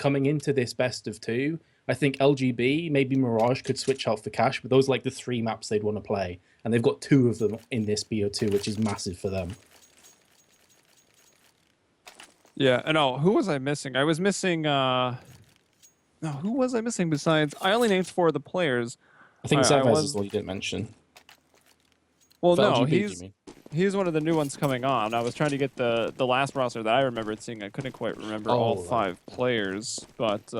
coming into this best of two, I think LGB, maybe Mirage could switch out for Cash, but those are like the 3 maps they'd want to play. And they've got 2 of them in this BO2, which is massive for them. Yeah, and oh, who was I missing? I was missing, no, who was I missing besides, I only named 4 of the players. I think CEVO-P is all you didn't mention. Well, For no, LGB, he's one of the new ones coming on. I was trying to get the last roster that I remembered seeing. I couldn't quite remember all 5 players, but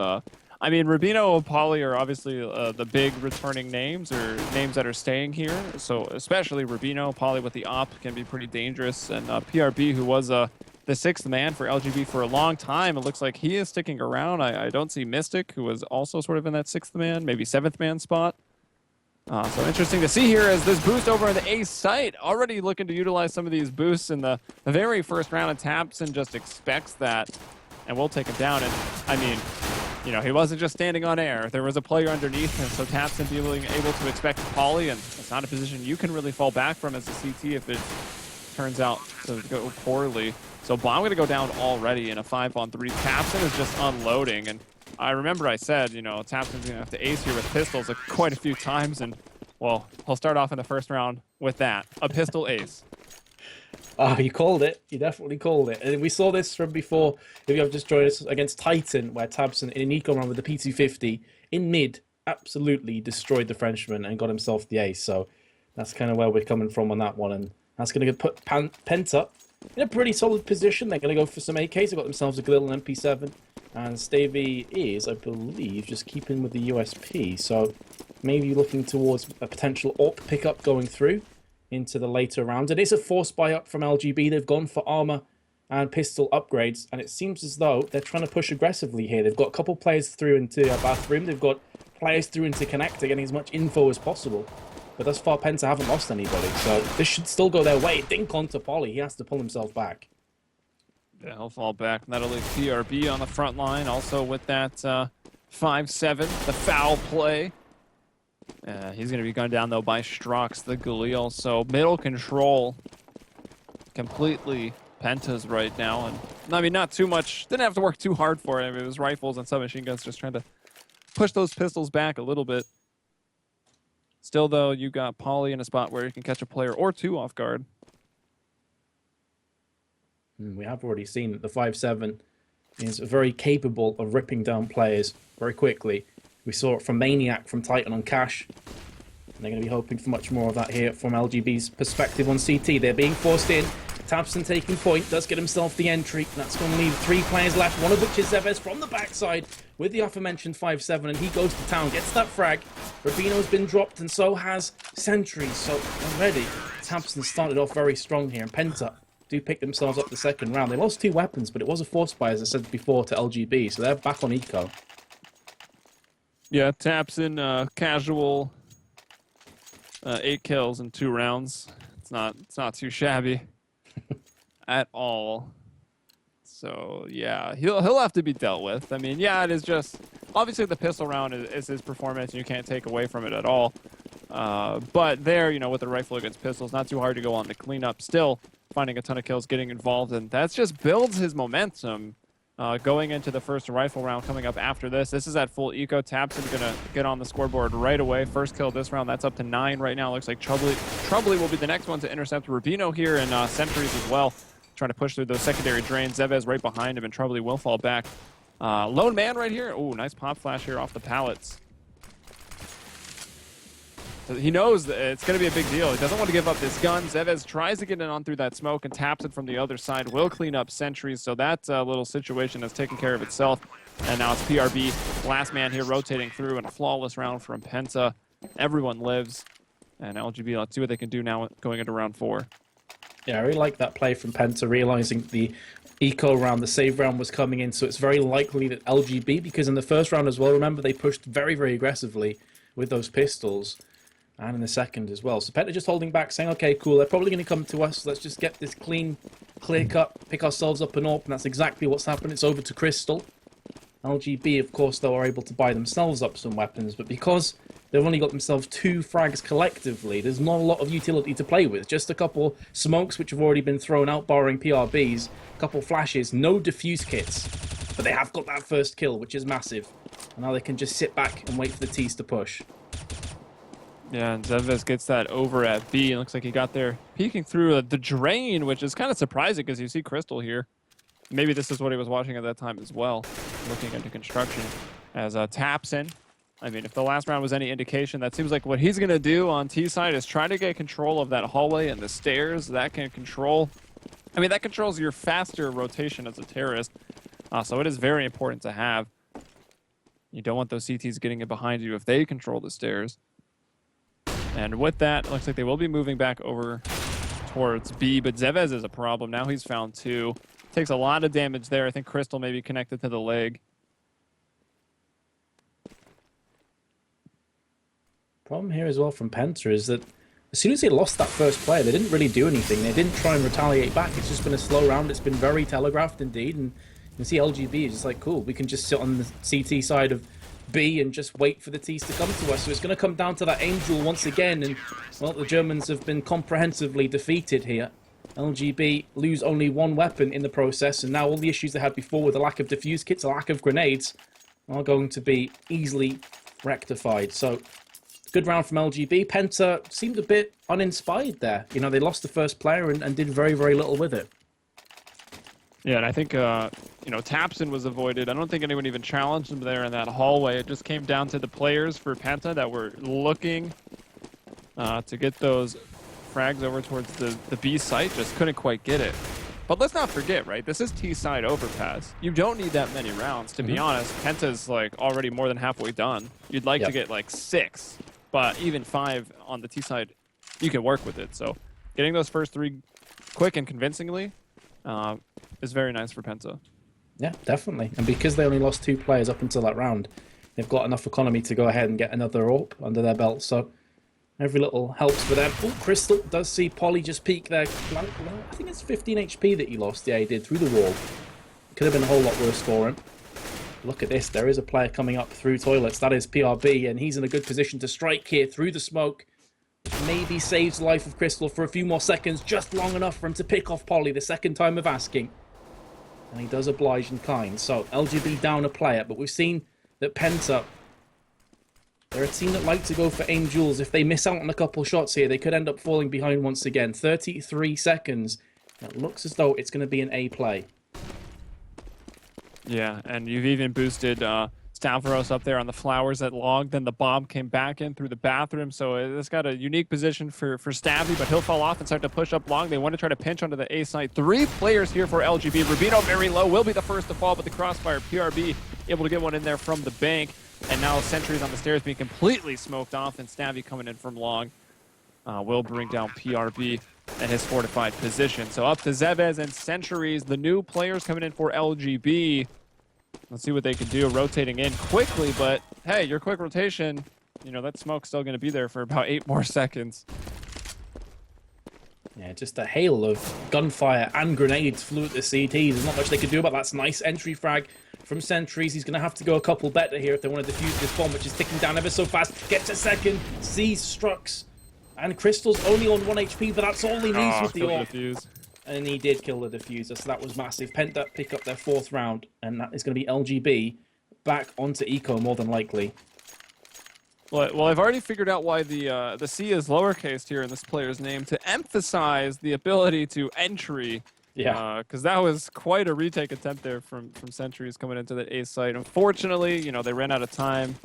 I mean, Rubino, Poly are obviously the big returning names, or names that are staying here. So especially Rubino, Poly with the op can be pretty dangerous, and PRB, who was the 6th man for LGB for a long time, it looks like he is sticking around. I don't see Mystic, who was also sort of in that 6th man, maybe 7th man spot. So interesting to see here as this boost over on the A site, already looking to utilize some of these boosts in the very first round, and Tapson just expects that and will take him down. And I mean, you know, he wasn't just standing on air. There was a player underneath him, so Tapson being able to expect Poly, and it's not a position you can really fall back from as a CT if it turns out to go poorly. So Bomb going to go down already in a 5-on-3. Tapson is just unloading, and I remember I said, you know, Tapson's going to have to ace here with pistols quite a few times, and, well, he'll start off in the first round with that, a pistol ace. Oh, you called it. You definitely called it. And we saw this from before, if you have just joined us, against Titan, where Tapson, in an eco round with the P250, in mid, absolutely destroyed the Frenchman and got himself the ace. So that's kind of where we're coming from on that one, and that's going to put Penta in a pretty solid position. They're going to go for some AKs. They've got themselves a little MP7. And Stavey is, I believe, just keeping with the USP. So maybe looking towards a potential AWP pickup going through into the later rounds. It is a force buy up from LGB. They've gone for armor and pistol upgrades. And it seems as though they're trying to push aggressively here. They've got a couple players through into a bathroom. They've got players through into connector, getting as much info as possible. But thus far, Penta haven't lost anybody. So this should still go their way. Dink onto Poly. He has to pull himself back. Yeah, he'll fall back. Not only PRB on the front line, also with that 5-7, the foul play. He's going to be gunned down, though, by Strox, the Galil. So middle control completely Penta's right now. And I mean, not too much. Didn't have to work too hard for it. I mean, it was rifles and submachine guns just trying to push those pistols back a little bit. Still, though, you got Poly in a spot where you can catch a player or 2 off guard. We have already seen that the 5-7 is very capable of ripping down players very quickly. We saw it from Maniac from Titan on Cash. And they're going to be hoping for much more of that here from LGB's perspective on CT. They're being forced in. Tapson taking point, does get himself the entry. That's going to leave 3 players left, one of which is CEVO-P from the backside with the aforementioned 5-7, and he goes to town, gets that frag. Rubino's been dropped, and so has Sentries. So already, Tapson started off very strong here, and Penta do pick themselves up the second round. They lost 2 weapons, but it was a force buy, as I said before, to LGB, so they're back on eco. Yeah, Tapson, casual, 8 kills in 2 rounds. It's not too shabby at all. So yeah, he'll have to be dealt with. I mean, yeah, it is just obviously the pistol round is his performance, and you can't take away from it at all. But there, you know, with the rifle against pistols, not too hard to go on the cleanup. Still finding a ton of kills, getting involved, and that just builds his momentum going into the first rifle round coming up after this. This is at full eco. Tapson gonna get on the scoreboard right away. First kill this round. That's up to 9 right now. Looks like Troubly will be the next one to intercept Rubino here, and Sentries as well. Trying to push through those secondary drains. CEVO-P's right behind him, and Troubly will fall back. Lone man right here. Oh, nice pop flash here off the pallets. So he knows that it's going to be a big deal. He doesn't want to give up this gun. CEVO-P tries to get in on through that smoke and taps it from the other side. Will clean up Sentries. So that little situation has taken care of itself. And now it's PRB. Last man here rotating through, and a flawless round from Penta. Everyone lives. And LGB, let's see what they can do now going into round 4. Yeah, I really like that play from Penta, realizing the eco round, the save round was coming in, so it's very likely that LGB, because in the first round as well, remember, they pushed very, very aggressively with those pistols, and in the second as well. So Penta just holding back, saying, okay, cool, they're probably going to come to us, let's just get this clean, clear cut, pick ourselves up an AWP, and that's exactly what's happened. It's over to Crystal. LGB, of course, though, are able to buy themselves up some weapons, but because they've only got themselves 2 frags collectively, there's not a lot of utility to play with. Just a couple smokes which have already been thrown out, barring PRBs, a couple flashes, no defuse kits. But they have got that first kill, which is massive. And now they can just sit back and wait for the T's to push. Yeah, and CEVO gets that over at B. It looks like he got there peeking through the drain, which is kind of surprising because you see Crystal here. Maybe this is what he was watching at that time as well, looking into construction. As taps in. I mean, if the last round was any indication, that seems like what he's going to do on T side is try to get control of that hallway and the stairs. That can control... I mean, that controls your faster rotation as a terrorist. So it is very important to have. You don't want those CTs getting in behind you if they control the stairs. And with that, it looks like they will be moving back over towards B, but CEVO is a problem. Now he's found 2. Takes a lot of damage there. I think Crystal may be connected to the leg. Problem here as well from Penta is that as soon as they lost that first player, they didn't really do anything. They didn't try and retaliate back. It's just been a slow round. It's been very telegraphed indeed. And you can see LGB is just like, cool, we can just sit on the CT side of B and just wait for the T's to come to us. So it's going to come down to that aim duel once again. And, well, the Germans have been comprehensively defeated here. LGB lose only 1 weapon in the process. And now all the issues they had before with the lack of defuse kits, the lack of grenades, are going to be easily rectified. So, good round from LGB. Penta seemed a bit uninspired there. You know, they lost the first player and did very, very little with it. Yeah, and I think, you know, Tapson was avoided. I don't think anyone even challenged him there in that hallway. It just came down to the players for Penta that were looking to get those frags over towards the B site. Just couldn't quite get it. But let's not forget, right? This is T-side overpass. You don't need that many rounds, to be honest. Penta's, like, already more than halfway done. You'd like to get, like, 6. But even 5 on the T side, you can work with it. So getting those first 3 quick and convincingly is very nice for Penta. Yeah, definitely. And because they only lost 2 players up until that round, they've got enough economy to go ahead and get another AWP under their belt. So every little helps for them. Oh, Crystal does see Polly just peek there. I think it's 15 HP that he lost. Yeah, he did through the wall. Could have been a whole lot worse for him. Look at this. There is a player coming up through toilets. That is PRB, and he's in a good position to strike here through the smoke. Maybe saves the life of Crystal for a few more seconds, just long enough for him to pick off Polly the second time of asking. And he does oblige in kind. So LGB down a player, but we've seen that Penta, they're a team that like to go for aim duels. If they miss out on a couple shots here, they could end up falling behind once again. 33 seconds. It looks as though it's going to be an A play. Yeah, and you've even boosted Stavros up there on the flowers that logged. Then the bomb came back in through the bathroom. So it's got a unique position for Stabby, but he'll fall off and start to push up long. They want to try to pinch onto the A side. 3 players here for LGB. Rubino very low, will be the first to fall, but the crossfire, PRB able to get one in there from the bank. And now Sentries on the stairs being completely smoked off, and Stabby coming in from long will bring down PRB and his fortified position. So up to CEVO and Sentries, the new players coming in for LGB. Let's see what they can do, rotating in quickly, but hey, your quick rotation, you know, that smoke's still going to be there for about 8 more seconds. Yeah, just a hail of gunfire and grenades flew at the CTs. There's not much they could do about that. That's nice entry frag from Sentries. He's going to have to go a couple better here if they want to defuse this bomb, which is ticking down ever so fast. Gets a second, sees Strux, and Crystal's only on 1 HP, but that's all he needs with the AWP. And he did kill the diffuser, so that was massive. Penta pick up their 4th round, and that is going to be LGB back onto Eco more than likely. Well, I've already figured out why the C is lowercase here in this player's name, to emphasize the ability to entry. Yeah. Because that was quite a retake attempt there from Sentries coming into the A site. Unfortunately, you know, they ran out of time.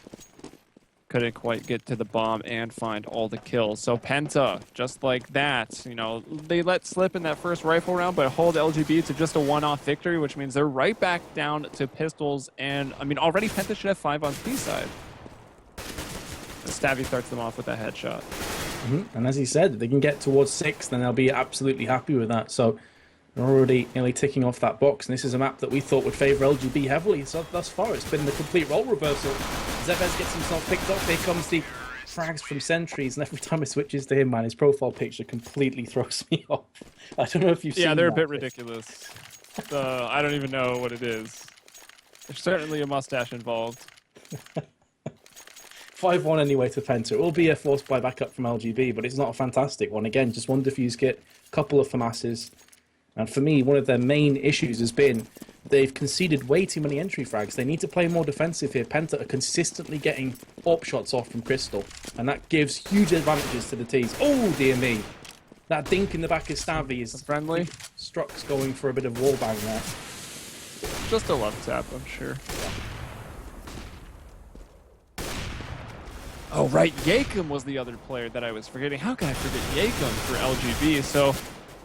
Couldn't quite get to the bomb and find all the kills. So Penta, just like that, you know, they let slip in that first rifle round, but hold LGB to just a one-off victory, which means they're right back down to pistols. And, I mean, already Penta should have 5 on P side. Stabby starts them off with that headshot. And as he said, if they can get towards 6, then they'll be absolutely happy with that. So they're already nearly ticking off that box. And this is a map that we thought would favour LGB heavily. So thus far, it's been the complete role reversal. CEVO gets himself picked up. Here comes the frags from Sentries. And every time it switches to him, man, his profile picture completely throws me off. I don't know if you've seen that. Yeah, they're a bit ridiculous. I don't even know what it is. There's certainly a mustache involved. 5-1 anyway to Penta. It will be a forced buy back up from LGB, but it's not a fantastic one. Again, just 1 defuse kit, couple of FAMASs, And for me, one of their main issues has been they've conceded way too many entry frags. They need to play more defensive here. Penta are consistently getting AWP shots off from Crystal, and that gives huge advantages to the T's. Oh, dear me. That dink in the back of Stavy is friendly. Struck's going for a bit of wallbang there. Just a left tap, I'm sure. Oh, right. Yakum was the other player that I was forgetting. How can I forget Yakum for LGB? So,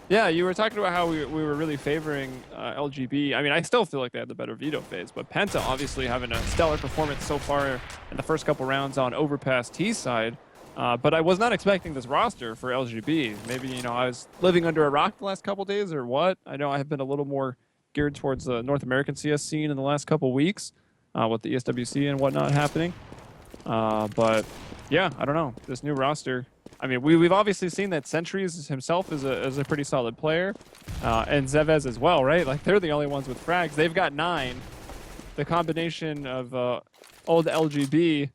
yeah, you were talking about how we were really favoring LGB. I mean, I still feel like they had the better veto phase, but Penta obviously having a stellar performance so far in the first couple rounds on Overpass T side. But I was not expecting this roster for LGB. Maybe, you know, I was living under a rock the last couple days or what. I know I have been a little more geared towards the North American CS scene in the last couple weeks with the ESWC and whatnot happening. But yeah, I don't know. This new roster. I mean, we've obviously seen that Sentries himself is a pretty solid player, and Zevez as well, right? Like they're the only ones with frags. They've got 9. The combination of old LGB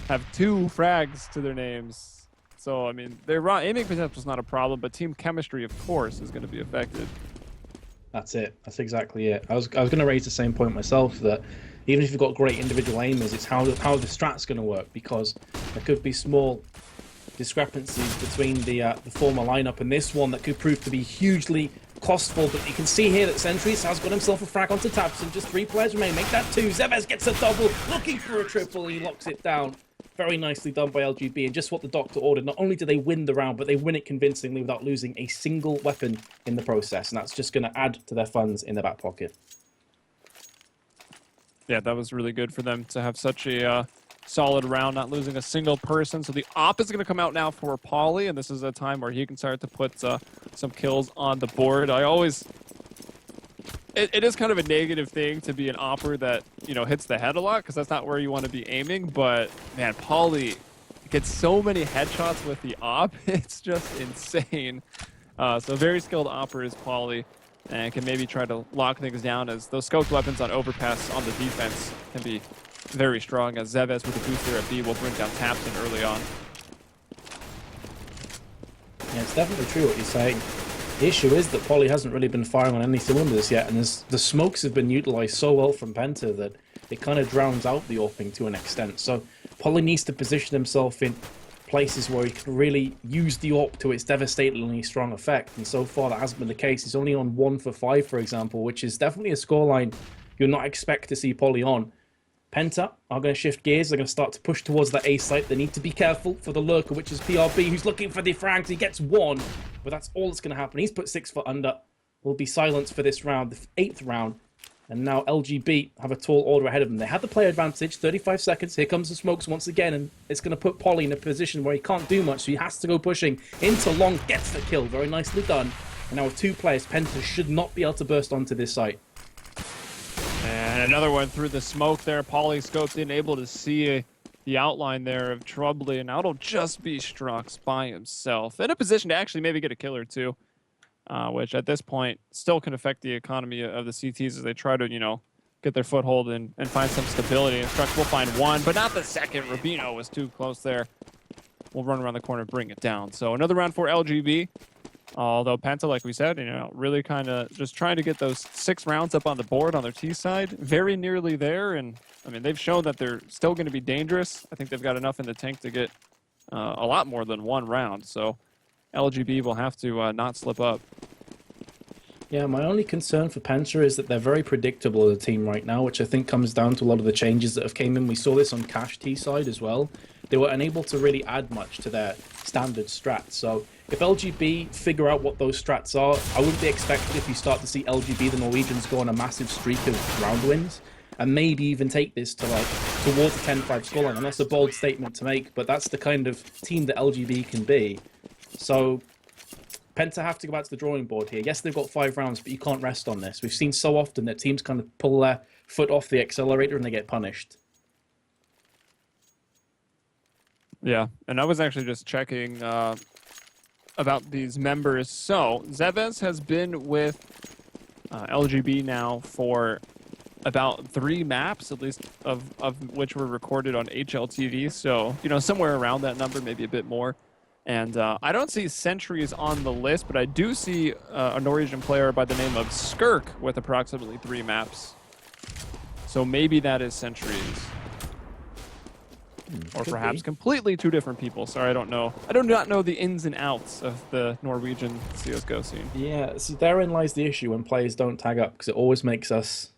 have 2 frags to their names. So I mean, their aiming potential is not a problem, but team chemistry, of course, is going to be affected. That's it. That's exactly it. I was going to raise the same point myself, that even if you've got great individual aimers, it's how the strat's going to work, because there could be small discrepancies between the former lineup and this one that could prove to be hugely costful. But you can see here that Sentries has got himself a frag onto Tabson. Just 3 players remain. Make that 2. Zevez gets a double, looking for a triple. He locks it down. Very nicely done by LGB, and just what the doctor ordered. Not only do they win the round, but they win it convincingly without losing a single weapon in the process, and that's just going to add to their funds in their back pocket. Yeah, that was really good for them to have such a solid round, not losing a single person. So the op is going to come out now for Pauly, and this is a time where he can start to put some kills on the board. It is kind of a negative thing to be an opper that, you know, hits the head a lot, because that's not where you want to be aiming. But man, Pauly gets so many headshots with the op. It's just insane. So very skilled opper is Pauly, and can maybe try to lock things down, as those scoped weapons on Overpass on the defense can be very strong, as Zevez with the booster at B will bring down Tapson early on. Yeah, it's definitely true what you're saying. The issue is that Pauly hasn't really been firing on any cylinders yet, and the smokes have been utilized so well from Penta that it kind of drowns out the AWPing to an extent. So Pauly needs to position himself in places where he can really use the AWP to its devastatingly strong effect, and so far that hasn't been the case. He's only on 1 for 5, for example, which is definitely a scoreline you'll not expect to see Pauly on. Penta are going to shift gears. They're going to start to push towards that A site. They need to be careful for the lurker, which is PRB, who's looking for the frags. He gets 1, but that's all that's going to happen. He's put 6 foot under. Will be silenced for this round, the 8th round. And now LGB have a tall order ahead of them. They have the player advantage, 35 seconds. Here comes the smokes once again, and it's going to put Pauly in a position where he can't do much, so he has to go pushing into long, gets the kill. Very nicely done. And now with 2 players, Penta should not be able to burst onto this site. And another one through the smoke there. Pauly scoped in, able to see the outline there of Trubbly, and now it'll just be Strux by himself. In a position to actually maybe get a kill or 2, which at this point still can affect the economy of the CTs as they try to, you know, get their foothold and find some stability. And Strux will find 1, but not the second. Rubino was too close there. We'll run around the corner and bring it down. So another round for LGB. Although Penta, like we said, you know, really kind of just trying to get those 6 rounds up on the board on their T side. Very nearly there, and I mean, they've shown that they're still going to be dangerous. I think they've got enough in the tank to get a lot more than 1 round. So LGB will have to not slip up. Yeah, my only concern for Penta is that they're very predictable as a team right now, which I think comes down to a lot of the changes that have came in. We saw this on Cash T side as well. They were unable to really add much to their standard strats. So if LGB figure out what those strats are, I wouldn't be expected if you start to see LGB, the Norwegians, go on a massive streak of round wins, and maybe even take this to like towards the 10-5 scoreline. And that's a bold statement to make, but that's the kind of team that LGB can be. So Penta have to go back to the drawing board here. Yes, they've got 5 rounds, but you can't rest on this. We've seen so often that teams kind of pull their foot off the accelerator and they get punished. Yeah, and I was actually just checking about these members. So Zevez has been with LGB now for about 3 maps, at least of which were recorded on HLTV. So, you know, somewhere around that number, maybe a bit more. And I don't see Sentries on the list, but I do see a Norwegian player by the name of Skirk with approximately 3 maps. So maybe that is Sentries. Or perhaps completely 2 different people. Sorry, I don't know. I do not know the ins and outs of the Norwegian CSGO scene. Yeah, see, therein lies the issue when players don't tag up, because it always makes us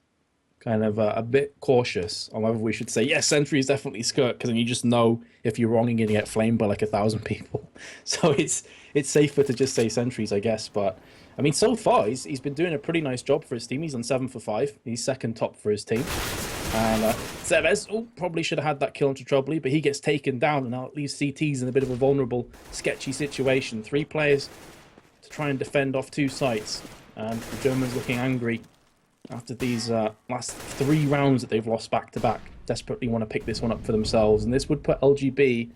kind of a bit cautious on whether we should say, yes, Sentry is definitely Skirk, because then you just know if you're wrong, you're going to get flamed by like 1,000 people. So it's safer to just say Sentries, I guess. But, I mean, so far, he's been doing a pretty nice job for his team. He's on 7 for 5. He's second top for his team. And CEVO probably should have had that kill into Troubly, but he gets taken down, and now it leaves CTs in a bit of a vulnerable, sketchy situation. 3 players to try and defend off 2 sites, and the Germans looking angry after these last 3 rounds that they've lost back-to-back. Desperately want to pick this one up for themselves, and this would put LGB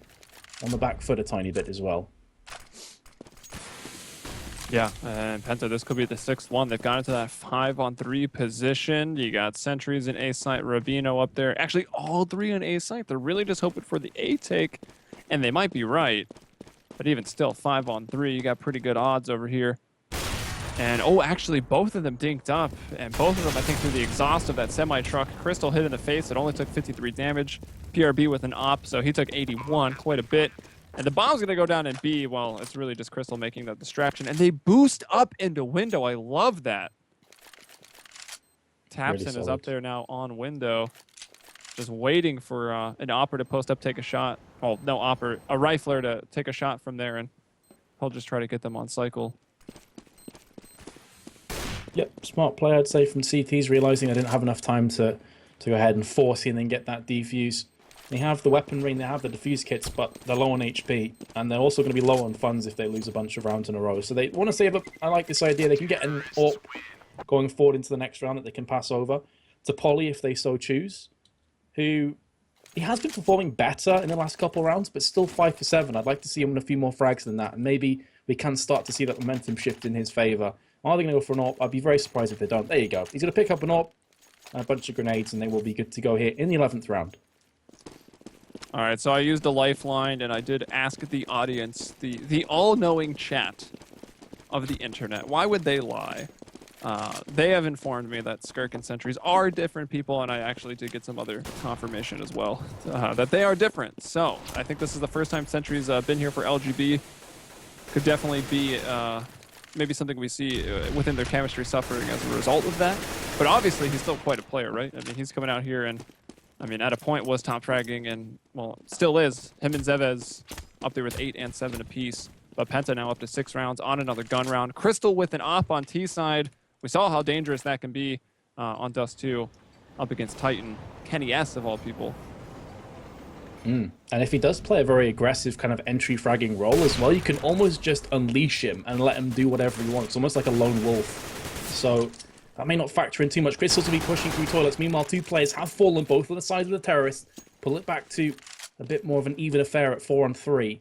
on the back foot a tiny bit as well. Yeah, and Penta, this could be the 6th one. They've gone into that 5-on-3 position. You got Sentries in A site, Rabino up there. Actually, all 3 in A site. They're really just hoping for the A take, and they might be right. But even still, 5-on-3, you got pretty good odds over here. And, oh, actually, both of them dinked up, and both of them, I think, through the exhaust of that semi-truck. Crystal hit in the face. It only took 53 damage. PRB with an op, so he took 81, quite a bit. And the bomb's going to go down in B. Well, it's really just Crystal making that distraction. And they boost up into window. I love that. Tapson Really is up there now on window. Just waiting for an opper to post up, take a shot. Oh, no opper. A rifler to take a shot from there. And he'll just try to get them on cycle. Yep, smart play, I'd say, from CTs, realising they didn't have enough time to go ahead and force in and get that defuse. They have the weaponry and they have the defuse kits, but they're low on HP, and they're also going to be low on funds if they lose a bunch of rounds in a row. So they want to save up. I like this idea. They can get an AWP going forward into the next round that they can pass over to Polly if they so choose, who he has been performing better in the last couple of rounds, but still 5 for 7. I'd like to see him with a few more frags than that, and maybe we can start to see that momentum shift in his favour. Are they going to go for an AWP? I'd be very surprised if they don't. There you go. He's going to pick up an AWP and a bunch of grenades, and they will be good to go here in the 11th round. All right, so I used a lifeline, and I did ask the audience, the all-knowing chat of the internet. Why would they lie? They have informed me that Skirk and Sentries are different people, and I actually did get some other confirmation as well, that they are different. So I think this is the first time Sentries been here for LGB. Could definitely be maybe something we see within their chemistry suffering as a result of that. But obviously, he's still quite a player, right? I mean, he's coming out here and, I mean, at a point was top fragging and, well, still is. Him and Zevez up there with 8 and 7 apiece. But Penta now up to 6 rounds on another gun round. Crystal with an op on T side. We saw how dangerous that can be on Dust 2 up against Titan. Kenny S of all people. And if he does play a very aggressive kind of entry fragging role as well, you can almost just unleash him and let him do whatever he wants, almost like a lone wolf. So that may not factor in too much. Crystal to be pushing through toilets. Meanwhile, 2 players have fallen both on the side of the terrorists. Pull it back to a bit more of an even affair at 4-on-3.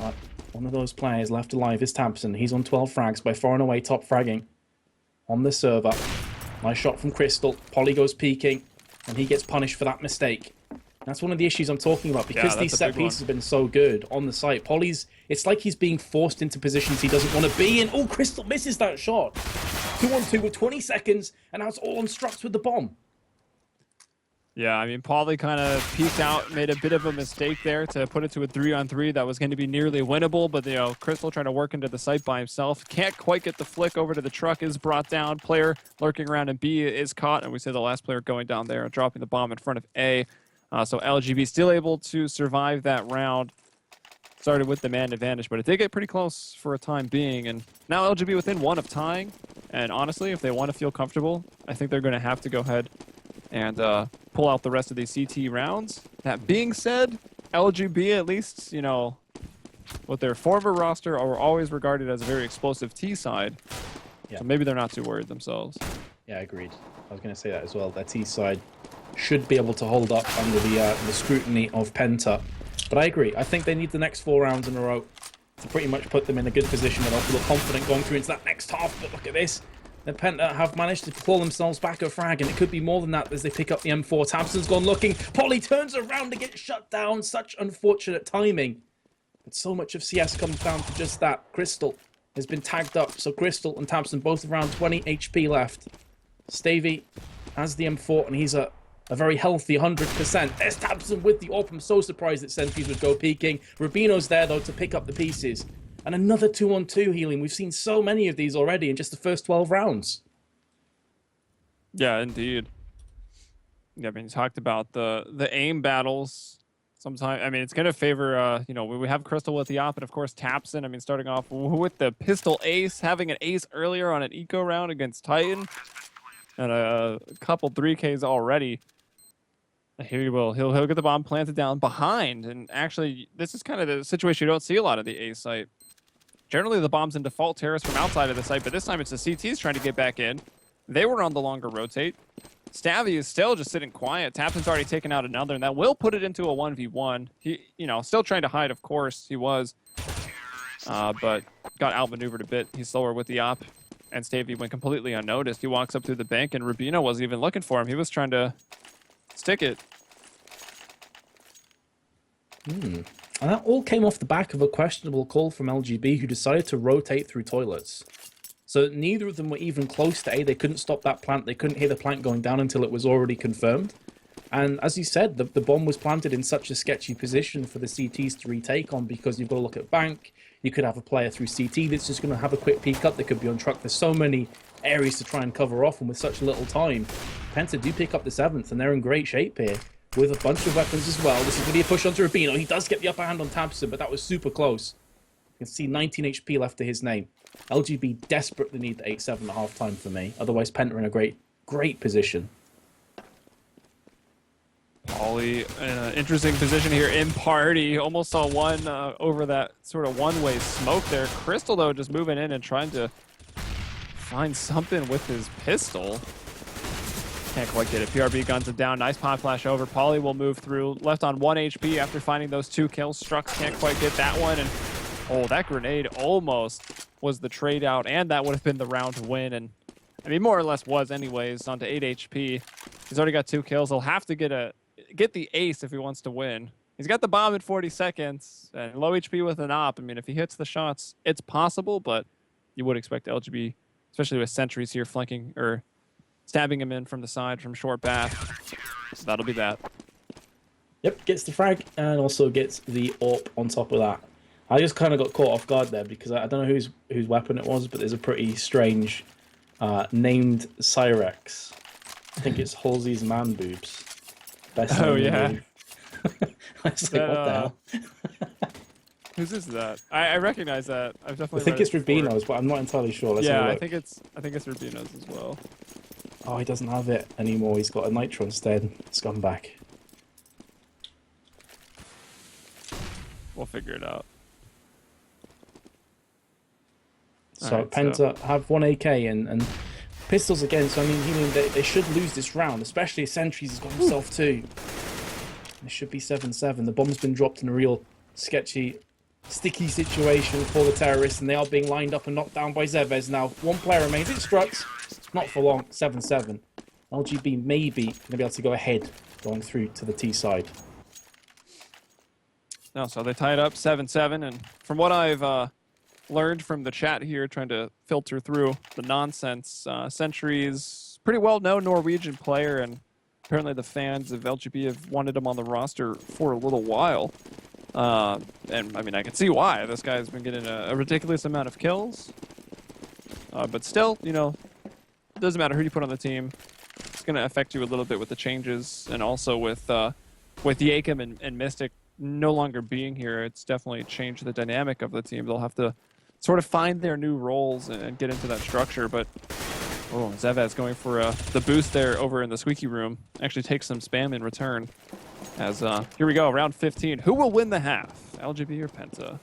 But one of those players left alive is Tabson. He's on 12 frags, by far and away top fragging on the server. Nice shot from Crystal. Polly goes peeking, and he gets punished for that mistake. That's one of the issues I'm talking about, because these set pieces have been so good on the site. Polly's, it's like he's being forced into positions he doesn't want to be in. Oh, Crystal misses that shot. 2-on-2 with 20 seconds, and now it's all on Struts with the bomb. Yeah, I mean, Polly kind of peeked out, made a bit of a mistake there to put it to a 3-on-3 that was going to be nearly winnable, but, you know, Crystal trying to work into the site by himself. Can't quite get the flick over to the truck, is brought down. Player lurking around in B is caught, and we see the last player going down there and dropping the bomb in front of A. So LGB still able to survive that round. Started with the man advantage, but it did get pretty close for a time being. And now LGB within 1 of tying. And honestly, if they want to feel comfortable, I think they're going to have to go ahead and pull out the rest of these CT rounds. That being said, LGB, at least, you know, with their former roster, are always regarded as a very explosive T side. Yeah. So maybe they're not too worried themselves. Yeah, agreed. I was going to say that as well. Their T side should be able to hold up under the scrutiny of Penta. But I agree. I think they need the next 4 rounds in a row to pretty much put them in a good position where they'll feel confident going through into that next half. But look at this. The Penta have managed to claw themselves back a frag, and it could be more than that as they pick up the M4. Tabson's gone looking. Polly turns around to get shut down. Such unfortunate timing. But so much of CS comes down to just that. Crystal has been tagged up, so Crystal and Thompson both around 20 HP left. Stavey has the M4, and he's a very healthy 100%. There's Thompson with the AWP. I'm so surprised that Sentries would go peeking. Rubino's there, though, to pick up the pieces. And another 2-on-2 healing. We've seen so many of these already in just the first 12 rounds. Yeah, indeed. Yeah, I mean, you talked about the aim battles. Sometimes, I mean, it's going to favor, you know, we have Crystal with the op, and of course, Tapson. I mean, starting off with the pistol ace, having an ace earlier on an eco round against Titan, and a couple 3Ks already. Here he will. He'll get the bomb planted down behind, and actually, this is kind of the situation you don't see a lot of the A site. Generally, the bomb's in default terrace from outside of the site, but this time it's the CTs trying to get back in. They were on the longer rotate. Stavy is still just sitting quiet. Tapson's already taken out another, and that will put it into a 1v1. He, you know, still trying to hide, of course, he was. But got outmaneuvered a bit. He's slower with the op, and Stavy went completely unnoticed. He walks up through the bank, and Rubino wasn't even looking for him. He was trying to stick it. And that all came off the back of a questionable call from LGB, who decided to rotate through toilets. So neither of them were even close to A. They couldn't stop that plant. They couldn't hear the plant going down until it was already confirmed. And as you said, the bomb was planted in such a sketchy position for the CTs to retake on, because you've got to look at bank. You could have a player through CT that's just going to have a quick peek up. They could be on truck. There's so many areas to try and cover off, and with such little time, Penta do pick up the 7th, and they're in great shape here with a bunch of weapons as well. This is going to be a push onto Rubino. He does get the upper hand on Tabson, but that was super close. You can see 19 HP left to his name. LGB desperately need the 8-7 at half-time for me. Otherwise, Penta in a great position. Pauly in an interesting position here in party. Almost saw one over that sort of one-way smoke there. Crystal, though, just moving in and trying to find something with his pistol. Can't quite get it. PRB guns it down. Nice pop flash over. Pauly will move through. Left on 1 HP after finding those 2 kills. Strux can't quite get that one. And oh, that grenade almost was the trade out, and that would have been the round to win. And I mean, more or less was anyways. On to 8 HP. He's already got 2 kills. He'll have to get the ace if he wants to win. He's got the bomb in 40 seconds and low HP with an op. I mean, if he hits the shots, it's possible, but you would expect LGB, especially with sentries here flanking or stabbing him in from the side from short bath. So that'll be that. Yep, gets the frag and also gets the AWP on top of that. I just kind of got caught off guard there because I don't know whose weapon it was, but there's a pretty strange named Cyrex. I think it's Halsey's man boobs. Best oh yeah. I was like, what the hell? Whose is that? I recognize that. I've definitely. I think it's Rubino's, but I'm not entirely sure. Let's yeah, I think it's Rubino's as well. Oh, he doesn't have it anymore. He's got a nitro instead. Scumbag. We'll figure it out. So right, Penta have 1 AK and pistols again. So I mean, they should lose this round, especially if Sentries has got himself 2. It should be 7-7. The bomb's been dropped in a real sketchy, sticky situation for the terrorists, and they are being lined up and knocked down by Zevez. Now, 1 player remains. It Strux. Not for long. 7-7. LGB maybe going to be able to go ahead, going through to the T side. No, so they tie it up 7-7, and from what I've learned from the chat here, trying to filter through the nonsense, Sentry's pretty well-known Norwegian player, and apparently the fans of LGB have wanted him on the roster for a little while. And I mean, I can see why. This guy's been getting a ridiculous amount of kills. But still, you know, it doesn't matter who you put on the team. It's going to affect you a little bit with the changes, and also with Yakum and Mystic no longer being here, it's definitely changed the dynamic of the team. They'll have to sort of find their new roles and get into that structure. But oh, Zevez going for the boost there over in the squeaky room. Actually takes some spam in return. As here we go, round 15. Who will win the half, LGB or Penta?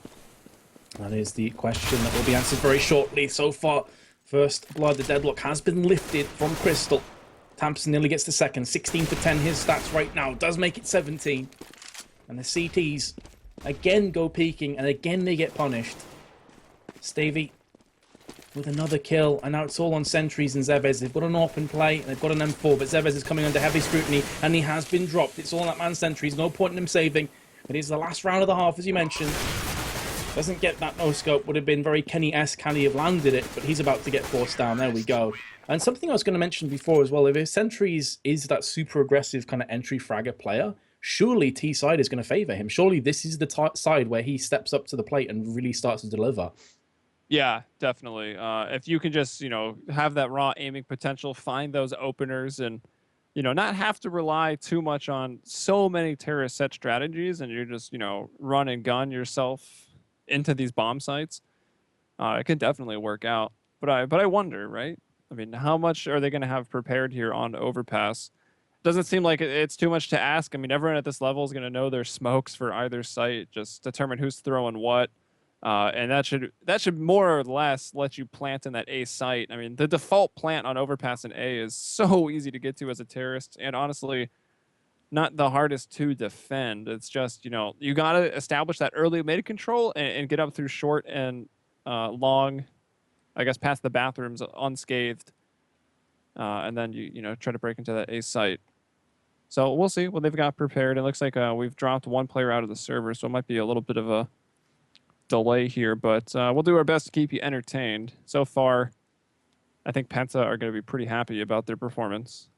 That is the question that will be answered very shortly. So far, first blood, the deadlock has been lifted from Crystal. Thompson nearly gets the second. 16 for 10, his stats right now. Does make it 17. And the CTs again go peeking, and again they get punished. Stavey with another kill, and now it's all on Sentries and Zevez. They've got an open play, and they've got an M4, but Zevez is coming under heavy scrutiny, and he has been dropped. It's all on that man Sentries. No point in him saving. It is the last round of the half, as you mentioned. Doesn't get that no-scope. Would have been very Kenny-esque had he have landed it, but he's about to get forced down. There we go. And something I was going to mention before as well, if his Sentries is that super aggressive kind of entry fragger player, surely T-side is going to favor him. Surely this is the side where he steps up to the plate and really starts to deliver. Yeah, definitely. If you can just, have that raw aiming potential, find those openers and, not have to rely too much on so many terrorist set strategies and you're just, run and gun yourself into these bomb sites, it can definitely work out. But I wonder, right? I mean, how much are they going to have prepared here on Overpass? Doesn't seem like it's too much to ask. I mean, everyone at this level is going to know their smokes for either site, just determine who's throwing what. And that should more or less let you plant in that A site. I mean, the default plant on Overpass in A is so easy to get to as a terrorist, and honestly, not the hardest to defend. It's just, you got to establish that early mid control and get up through short and long, I guess, past the bathrooms unscathed. And then you try to break into that A site. So we'll see what they've got prepared. It looks like we've dropped one player out of the server, so it might be a little bit of a delay here, but we'll do our best to keep you entertained. So far, I think Penta are going to be pretty happy about their performance.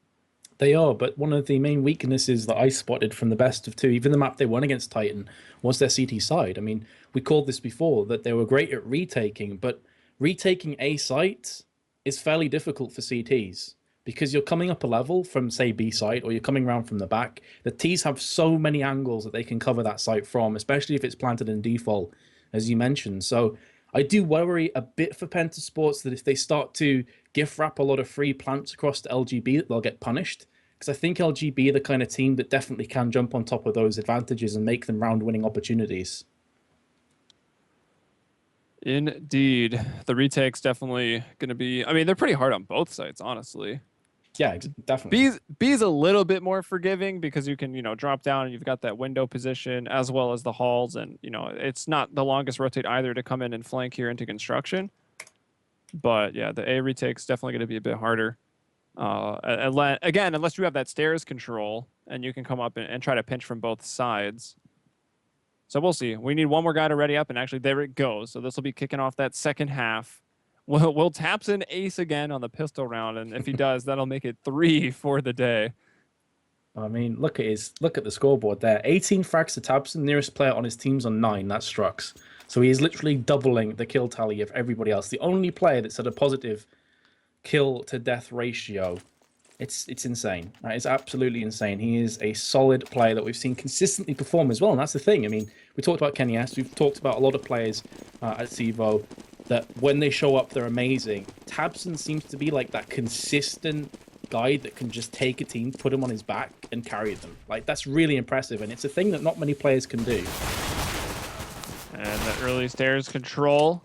They are, but one of the main weaknesses that I spotted from the best of two, even the map they won against Titan, was their CT side. I mean, we called this before, that they were great at retaking, but retaking A site is fairly difficult for CTs because you're coming up a level from, say, B site, or you're coming around from the back. The Ts have so many angles that they can cover that site from, especially if it's planted in default, as you mentioned. So I do worry a bit for Penta Sports that if they start to gift wrap a lot of free plants across to LGB, that they'll get punished. Because I think LGB are the kind of team that definitely can jump on top of those advantages and make them round-winning opportunities. Indeed. The retake's definitely going to be... I mean, they're pretty hard on both sides, honestly. Yeah, definitely. B's a little bit more forgiving because you can, drop down and you've got that window position as well as the halls. And, it's not the longest rotate either to come in and flank here into construction. But, yeah, the A retake's definitely going to be a bit harder. Again, unless you have that stairs control and you can come up and try to pinch from both sides. So we'll see. We need one more guy to ready up, and actually there it goes. So this will be kicking off that second half. Will Tapson ace again on the pistol round, and if he does, that'll make it 3 for the day. I mean, look at the scoreboard there. 18 frags to Tapson, nearest player on his team's on 9. That's Strux. So he is literally doubling the kill tally of everybody else. The only player that's at a positive kill to death ratio. It's insane. Right? It's absolutely insane. He is a solid player that we've seen consistently perform as well, and that's the thing. I mean, we talked about Kenny S. We've talked about a lot of players at CEVO that when they show up, they're amazing. Tabson seems to be like that consistent guy that can just take a team, put them on his back, and carry them. Like, that's really impressive, and it's a thing that not many players can do. And that early stairs control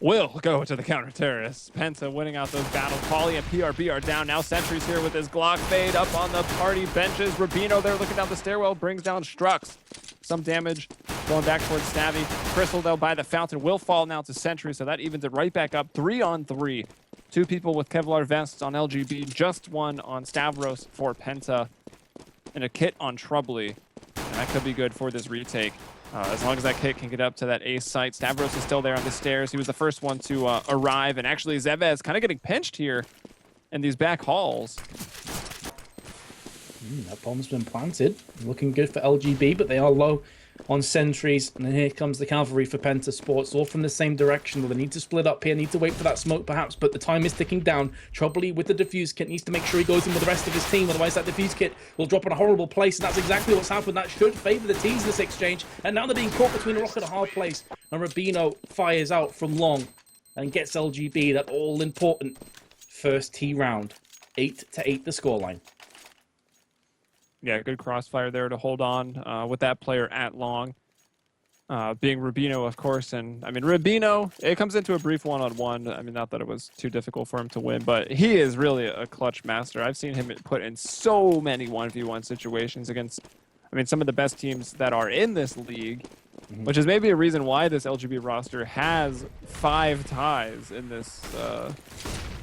will go to the counter-terrorists. Penta winning out those battles. Pauly and PRB are down. Now Sentry's here with his Glock fade up on the party benches. Rubino there looking down the stairwell, brings down Strux. Some damage going back towards Snavy. Crystal, though, by the fountain will fall now to Sentry, so that evens it right back up. 3-on-3. 2 people with Kevlar vests on LGB, just 1 on Stavros for Penta, and a kit on Troubly. And that could be good for this retake. As long as that kit can get up to that ace site. Stavros is still there on the stairs. He was the first one to arrive, and actually CEVO is kind of getting pinched here in these back halls. That bomb's been planted. Looking good for LGB, but they are low on sentries. And then here comes the cavalry for Penta Sports, all from the same direction. They need to split up here, need to wait for that smoke perhaps, but the time is ticking down. Troubly with the defuse kit needs to make sure he goes in with the rest of his team, otherwise that defuse kit will drop in a horrible place, and that's exactly what's happened. That should favour the T's in this exchange, and now they're being caught between a rock and a hard place, and Rubino fires out from long and gets LGB that all-important first T round. 8-8 the scoreline. Yeah, good crossfire there to hold on with that player at long. Being Rubino, of course. And, I mean, Rubino, it comes into a brief one-on-one. I mean, not that it was too difficult for him to win, but he is really a clutch master. I've seen him put in so many 1v1 situations against, I mean, some of the best teams that are in this league, which is maybe a reason why this LGB roster has 5 ties in this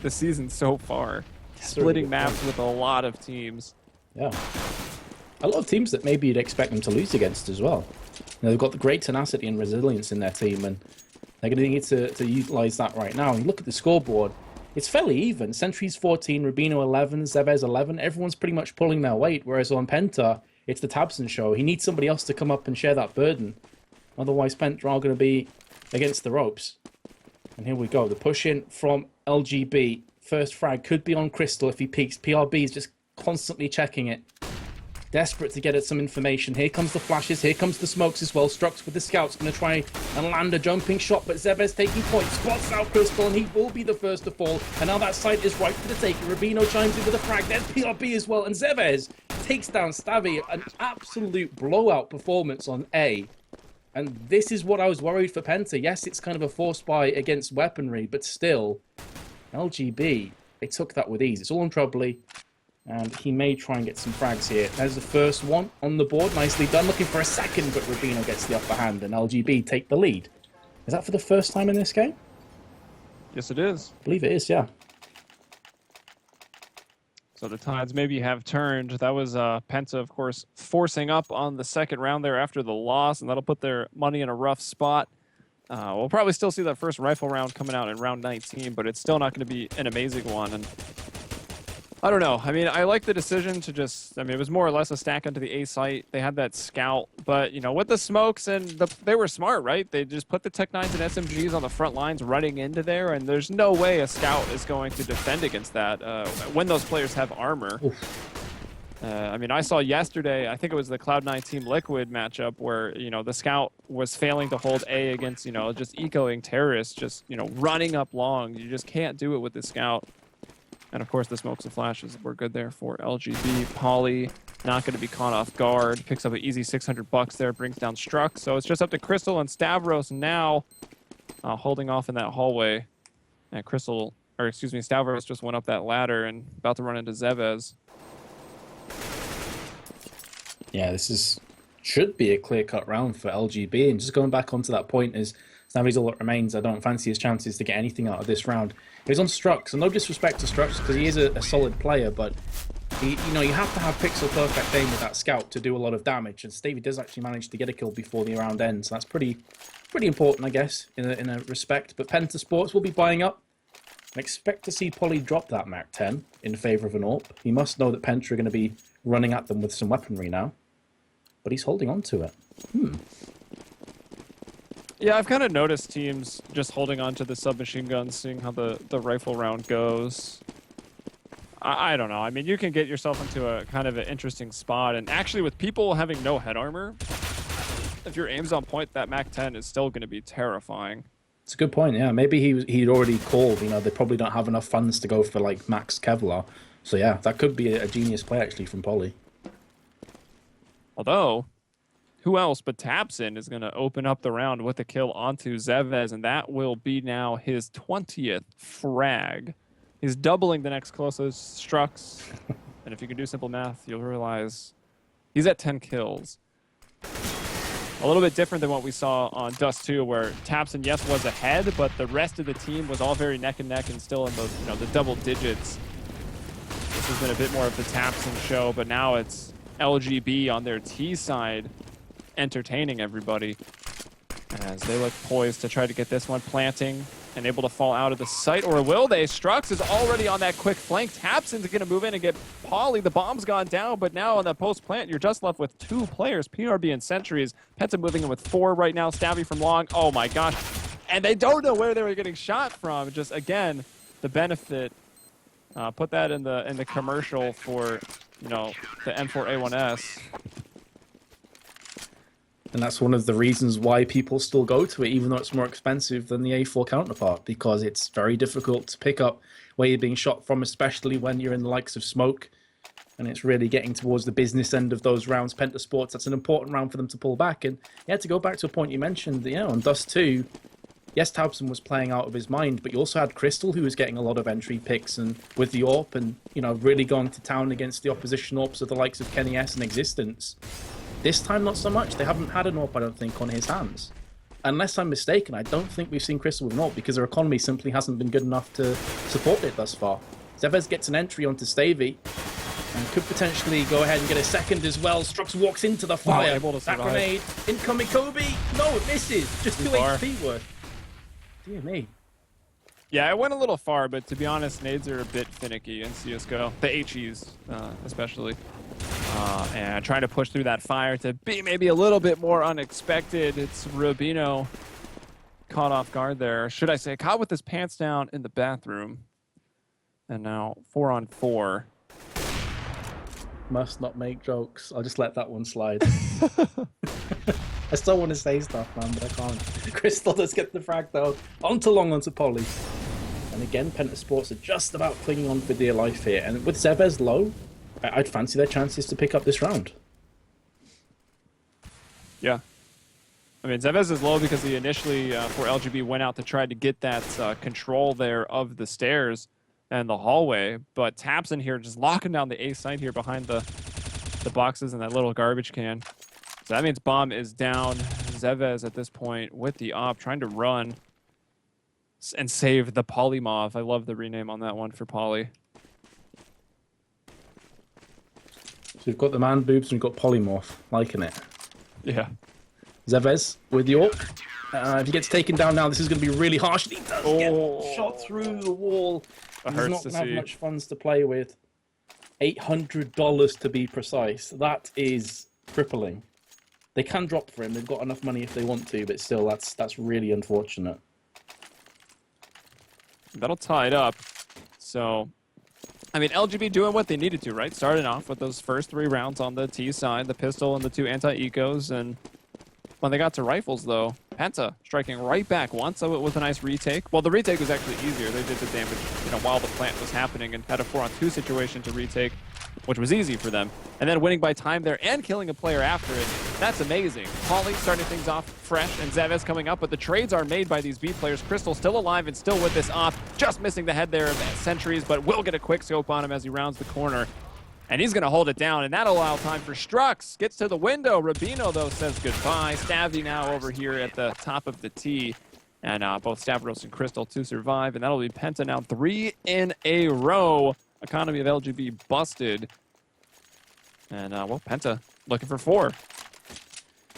season so far. Splitting maps with a lot of teams. Yeah. a lot of teams that maybe you'd expect them to lose against as well. They've got the great tenacity and resilience in their team, and they're going to need to utilize that right now. And look at the scoreboard. It's fairly even. Sentry's 14, Rubino 11, CEVO 11. Everyone's pretty much pulling their weight, whereas on Penta, it's the Tabson show. He needs somebody else to come up and share that burden. Otherwise, Penta are going to be against the ropes. And here we go. The push in from LGB. First frag could be on Crystal if he peeks. PRB is just constantly checking it. Desperate to get at some information. Here comes the flashes. Here comes the smokes as well. Strux with the scouts going to try and land a jumping shot, but CEVO's taking points. Spots out Crystal, and he will be the first to fall. And now that site is right for the taking. Rubino chimes in with a frag. There's PRB as well, and CEVO takes down Stabby. An absolute blowout performance on A. And this is what I was worried for Penta. Yes, it's kind of a force buy against weaponry, but still, LGB, they took that with ease. It's all in Troubly. And he may try and get some frags here. There's the first one on the board. Nicely done. Looking for a second, but Rubino gets the upper hand, and LGB take the lead. Is that for the first time in this game? Yes, it is. I believe it is, yeah. So the tides maybe have turned. That was Penta, of course, forcing up on the second round there after the loss, and that'll put their money in a rough spot. We'll probably still see that first rifle round coming out in round 19, but it's still not going to be an amazing one. And I don't know. I mean, I like the decision to just, I mean, it was more or less a stack onto the A site. They had that scout, but, you know, with the smokes and they were smart, right? They just put the Tech 9s and SMGs on the front lines running into there, and there's no way a scout is going to defend against that when those players have armor. I mean, I saw yesterday, I think it was the Cloud9 Team Liquid matchup where, you know, the scout was failing to hold A against, you know, just ecoing terrorists, just, you know, running up long. You just can't do it with the scout. And of course, the smokes and flashes were good there for LGB. Poly, not going to be caught off guard. Picks up an easy $600 there, brings down Strux. So it's just up to Crystal and Stavros now, holding off in that hallway. And Crystal, or excuse me, Stavros just went up that ladder and about to run into CEVO. Yeah, this should be a clear-cut round for LGB. And just going back onto that point is, Snavy's all that remains. I don't fancy his chances to get anything out of this round. He's on Strux, and no disrespect to Strux because he is a solid player, but you know, you have to have pixel perfect aim with that scout to do a lot of damage. And Stevie does actually manage to get a kill before the round ends, so that's pretty important, I guess, in a respect. But Penta Sports will be buying up. I expect to see Poly drop that Mac 10 in favour of an AWP. He must know that Penta are going to be running at them with some weaponry now, but he's holding on to it. Yeah, I've kind of noticed teams just holding on to the submachine guns, seeing how the rifle round goes. I don't know. I mean, you can get yourself into a kind of an interesting spot, and actually with people having no head armor, if your aim's on point, that Mac 10 is still going to be terrifying. It's a good point, yeah. Maybe he'd already called, you know, they probably don't have enough funds to go for, like, max Kevlar. So, yeah, that could be a genius play, actually, from Poly. Although, who else but Tabson is going to open up the round with a kill onto CEVO, and that will be now his 20th frag. He's doubling the next closest, Strux. And if you can do simple math, you'll realize he's at 10 kills. A little bit different than what we saw on Dust 2, where Tabson, yes, was ahead, but the rest of the team was all very neck and neck and still in the, you know, the double digits. This has been a bit more of the Tabson show, but now it's LGB on their T side entertaining everybody as they look poised to try to get this one planting and able to fall out of the site, or will they? Strux is already on that quick flank. Tabson's going to move in and get Poly. The bomb's gone down, but now on the post plant, you're just left with 2 players, PRB and Sentries. Penta moving in with 4 right now. Stabby from long. Oh my gosh. And they don't know where they were getting shot from. Just again, the benefit. Put that in the commercial for, you know, the M4A1S. And that's one of the reasons why people still go to it, even though it's more expensive than the A4 counterpart, because it's very difficult to pick up where you're being shot from, especially when you're in the likes of smoke. And it's really getting towards the business end of those rounds. Penta Sports, that's an important round for them to pull back. And yeah, to go back to a point you mentioned, you know, on Dust 2, yes, Tabson was playing out of his mind, but you also had Crystal, who was getting a lot of entry picks and with the AWP and, you know, really going to town against the opposition AWPs of the likes of Kenny S and Existence. This time, not so much. They haven't had an AWP, I don't think, on his hands. Unless I'm mistaken, I don't think we've seen Crystal with an AWP because their economy simply hasn't been good enough to support it thus far. CEVO gets an entry onto Stavey. And could potentially go ahead and get a second as well. Strux walks into the fire. able to That survive. grenade. Incoming Kobe. No, it misses. Just 2 far. HP worth. Dear me. Yeah, it went a little far, but to be honest, nades are a bit finicky in CSGO. The HEs, especially. And trying to push through that fire to be maybe a little bit more unexpected. It's Rubino caught off guard there. Should I say, caught with his pants down in the bathroom. And now 4-on-4. Must not make jokes. I'll just let that one slide. I still want to say stuff, man, but I can't. Crystal does get the frag, though. Onto long, onto Poly. And again, Penta Sports are just about clinging on for dear life here. And with CEVO low, I'd fancy their chances to pick up this round. Yeah. I mean, CEVO is low because he initially, for LGB, went out to try to get that control there of the stairs and the hallway. But Taps in here just locking down the A site here behind the boxes and that little garbage can. So that means Bomb is down. CEVO at this point with the op, trying to run and save the Polymov. I love the rename on that one for Poly. So we've got the man boobs and we've got Polymorph. Liking it. Yeah. CEVO with the AWP. If he gets taken down now, this is going to be really harsh. He does get shot through the wall. That He's hurts not to going to have see. much funds to play with. $800 to be precise. That is crippling. They can drop for him. They've got enough money if they want to, but still, that's really unfortunate. That'll tie it up. So, I mean, LGB doing what they needed to, right? Starting off with those first 3 rounds on the T side, the pistol and the 2 anti-ecos, and when they got to rifles, though, Penta striking right back once with a nice retake. Well, the retake was actually easier. They did the damage, while the plant was happening and had a 4-on-2 situation to retake, which was easy for them. And then winning by time there and killing a player after it. That's amazing. Poly starting things off fresh and CEVO coming up, but the trades are made by these B players. Crystal still alive and still with this op. Just missing the head there of Sentries, but will get a quick scope on him as he rounds the corner. And he's going to hold it down, and that'll allow time for Strux. Gets to the window. Rubino, though, says goodbye. Stavy now over here at the top of the T. And both Stavros and Crystal to survive. And that'll be Penta now 3 in a row. Economy of LGB busted. And, well, Penta looking for 4.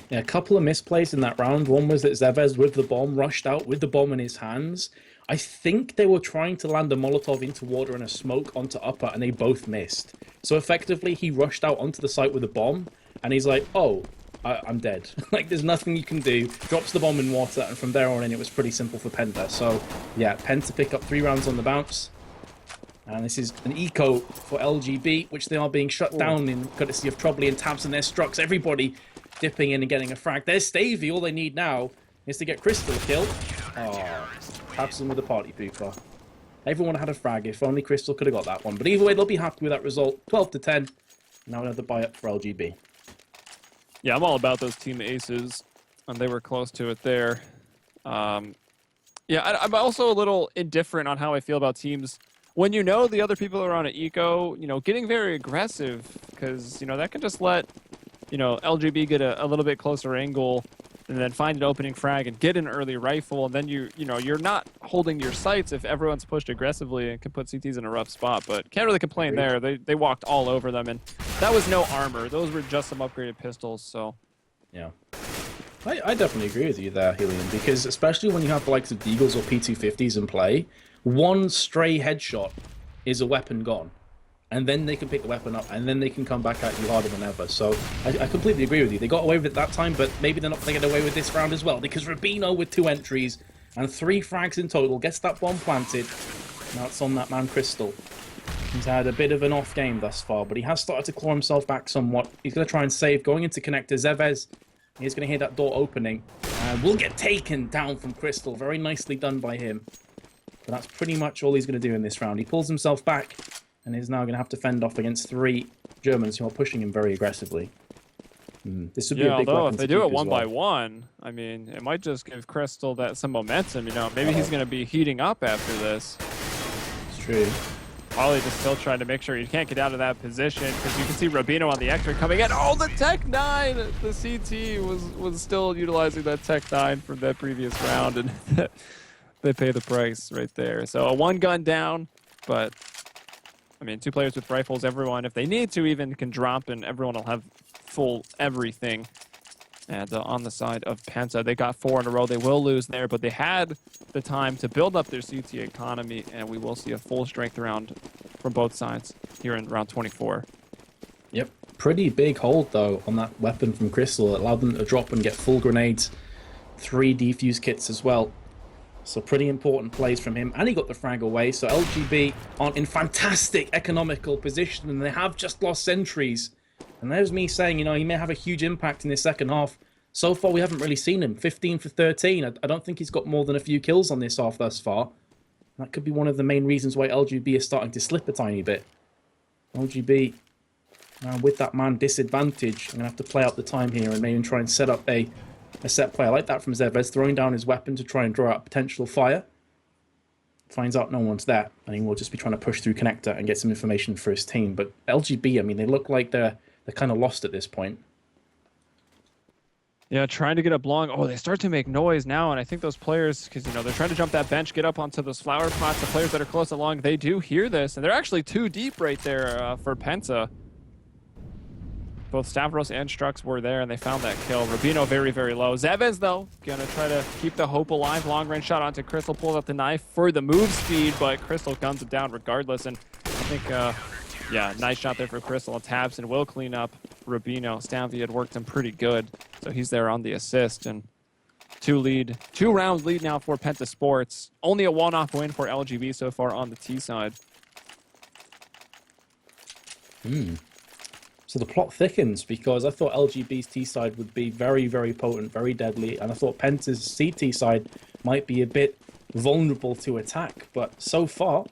Yeah, a couple of misplays in that round. One was that CEVO with the bomb rushed out with the bomb in his hands. I think they were trying to land a Molotov into water and a smoke onto upper, and they both missed. So effectively, he rushed out onto the site with a bomb, and he's like, oh, I'm dead. Like, there's nothing you can do. Drops the bomb in water, and from there on in, it was pretty simple for Penta. So, yeah, Penta pick up 3 rounds on the bounce. And this is an eco for LGB, which they are being shut down in courtesy of Troubly and Tabs and their Strux. Everybody dipping in and getting a frag. There's Stavy. All they need now is to get Crystal a kill. Oh, Tabs with a party pooper. Everyone had a frag. If only Crystal could have got that one. But either way, they'll be happy with that result. 12-10. Now another buy-up for LGB. Yeah, I'm all about those team aces, and they were close to it there. Yeah, I'm also a little indifferent on how I feel about teams when the other people are on an eco, getting very aggressive, because, that can just let, LGB get a little bit closer angle and then find an opening frag and get an early rifle, and then you're not holding your sights if everyone's pushed aggressively and can put CTs in a rough spot. But can't really complain there. They walked all over them, and that was no armor. Those were just some upgraded pistols, so. Yeah. I definitely agree with you there, Helium, because especially when you have the likes of Deagles or P250s in play, one stray headshot is a weapon gone. And then they can pick the weapon up, and then they can come back at you harder than ever. So I completely agree with you. They got away with it that time, but maybe they're not going to get away with this round as well, because Rubino with 2 entries and 3 frags in total gets that bomb planted. Now it's on that man Crystal. He's had a bit of an off game thus far, but he has started to claw himself back somewhat. He's going to try and save. Going into connector, CEVO. He's going to hear that door opening. And will get taken down from Crystal. Very nicely done by him. But that's pretty much all he's going to do in this round. He pulls himself back and is now going to have to fend off against 3 Germans who are pushing him very aggressively. This would be a big although weapon if they to do keep it one as well. by one, I mean, it might just give Crystal some momentum. Maybe he's going to be heating up after this. It's true. Ollie just still trying to make sure he can't get out of that position, because you can see Rubino on the Ector coming in. Oh, the Tech 9! The CT was still utilizing that Tech 9 from that previous round, and they pay the price right there. So a 1 gun down, but I mean, 2 players with rifles, everyone, if they need to even, can drop, and everyone will have full everything. And on the side of Penta, they got 4 in a row. They will lose there, but they had the time to build up their CT economy, and we will see a full strength round from both sides here in round 24. Yep. Pretty big hold, though, on that weapon from Crystal. It allowed them to drop and get full grenades, 3 defuse kits as well. So pretty important plays from him. And he got the frag away, so LGB aren't in fantastic economical position, and they have just lost sentries. And there's me saying, you know, he may have a huge impact in the second half. So far, we haven't really seen him. 15 for 13. I don't think he's got more than a few kills on this half thus far. That could be one of the main reasons why LGB is starting to slip a tiny bit. LGB, now with that man disadvantage, I'm going to have to play out the time here and maybe try and set up a set play. I like that from CEVO, throwing down his weapon to try and draw out potential fire. Finds out no one's there, and he will just be trying to push through connector and get some information for his team. But LGB, I mean, they look like they're kind of lost at this point. Yeah, trying to get up long. Oh, they start to make noise now, and I think those players, because, you know, they're trying to jump that bench, get up onto those flower pots. The players that are close along, they do hear this, and they're actually 2 deep right there for Penta. Both Stavros and Strux were there, and they found that kill. Rubino very, very low. CEVO, though, gonna try to keep the hope alive. Long-range shot onto Crystal, pulls out the knife for the move speed, but Crystal guns him down regardless, and I think, yeah, nice shot there for Crystal. Tabson will clean up Rubino. Stanvey had worked him pretty good, so he's there on the assist, and 2-round lead now for Penta Sports. Only a one-off win for LGB so far on the T side. So the plot thickens, because I thought LGB's T side would be very, very potent, very deadly, and I thought Penta's CT side might be a bit vulnerable to attack. But so far,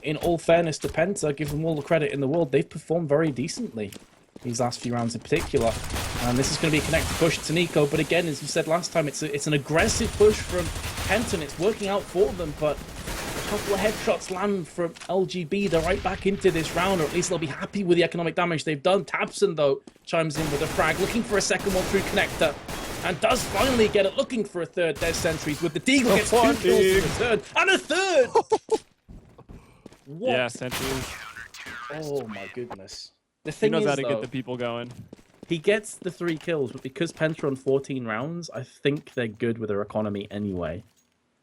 in all fairness to Penta, give them all the credit in the world, they've performed very decently these last few rounds in particular. And this is going to be a connected push to Nico, but again, as you said last time, it's an aggressive push from Penta, and it's working out for them, but a couple of headshots land from LGB. They're right back into this round, or at least they'll be happy with the economic damage they've done. Tabson, though, chimes in with a frag, looking for a second one through connector, and does finally get it, looking for a third. There's sentries with the Deagle, gets 2 kills for a third, and a third! What? Yeah, sentries. Oh my goodness. The He thing knows is, how to though, get the people going. he gets the 3 kills, but because Penta on 14 rounds, I think they're good with their economy anyway.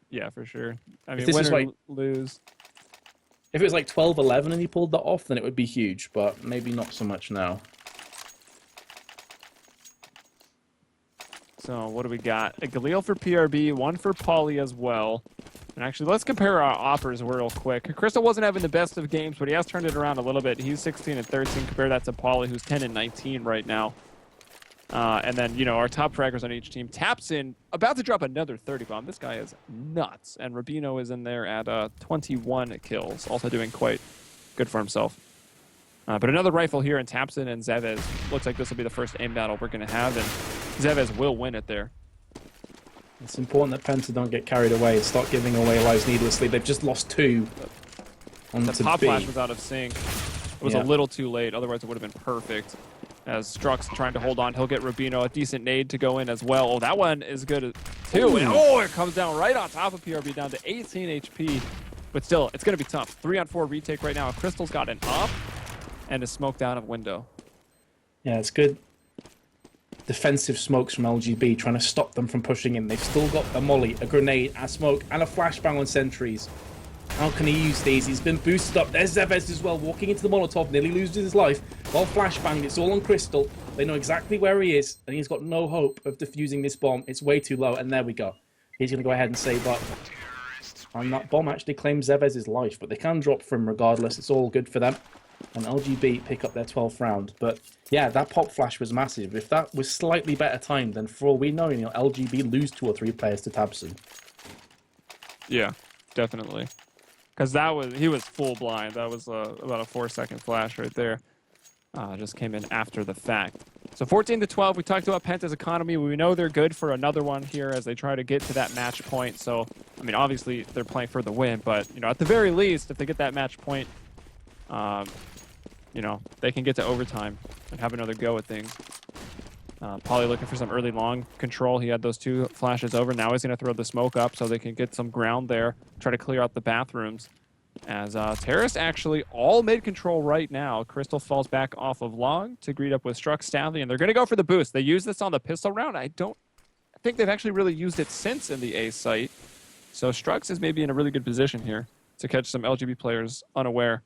Yeah, for sure. I mean, this win is or like- lose. If it was like 12-11 and he pulled that off, then it would be huge, but maybe not so much now. So what do we got? A Galil for PRB, 1 for Polly as well. And actually, let's compare our offers real quick. Crystal wasn't having the best of games, but he has turned it around a little bit. He's 16 and 13. Compare that to Polly, who's 10 and 19 right now. And then, you know, our top fraggers on each team. Tabson about to drop another 30 bomb. This guy is nuts. And Rubino is in there at 21 kills, also doing quite good for himself. But another rifle here in Tabson and CEVO. Looks like this will be the first aim battle we're going to have, and CEVO will win it there. It's important that Penta don't get carried away and start giving away lives needlessly. They've just lost 2 onto The top B. flash was out of sync. It was a Yeah. little too late, otherwise it would have been perfect. As Strux trying to hold on, he'll get Rubino a decent nade to go in as well. Oh, that one is good too. And it comes down right on top of PRB, down to 18 HP. But still, it's going to be tough. 3-on-4 retake right now. Crystal's got an up and is smoked out of window. Yeah, it's good defensive smokes from LGB, trying to stop them from pushing in. They've still got a molly, a grenade, a smoke, and a flashbang on sentries. How can he use these? He's been boosted up. There's CEVO as well, walking into the Molotov, nearly loses his life. While flashbanged, it's all on Crystal. They know exactly where he is, and he's got no hope of defusing this bomb. It's way too low, and there we go. He's going to go ahead and save up. And that bomb actually claims CEVO's life, but they can drop for him regardless. It's all good for them. And LGB pick up their 12th round. But yeah, that pop flash was massive. If that was slightly better timed, then for all we know, you know, LGB lose 2 or 3 players to Tabson. Yeah, definitely. Because he was full blind. That was about a 4-second flash right there. Just came in after the fact. So 14-12, we talked about Penta's economy. We know they're good for another one here as they try to get to that match point. So, I mean, obviously they're playing for the win, but, you know, at the very least, if they get that match point, you know, they can get to overtime and have another go at things. Polly looking for some early long control. He had those 2 flashes over. Now he's going to throw the smoke up so they can get some ground there, try to clear out the bathrooms. As Terrorist actually all mid-control right now. Crystal falls back off of Long to greet up with Strux, Stavley, and they're going to go for the boost. They use this on the pistol round. I don't think they've actually really used it since in the A site. So Strux is maybe in a really good position here to catch some LGB players unaware.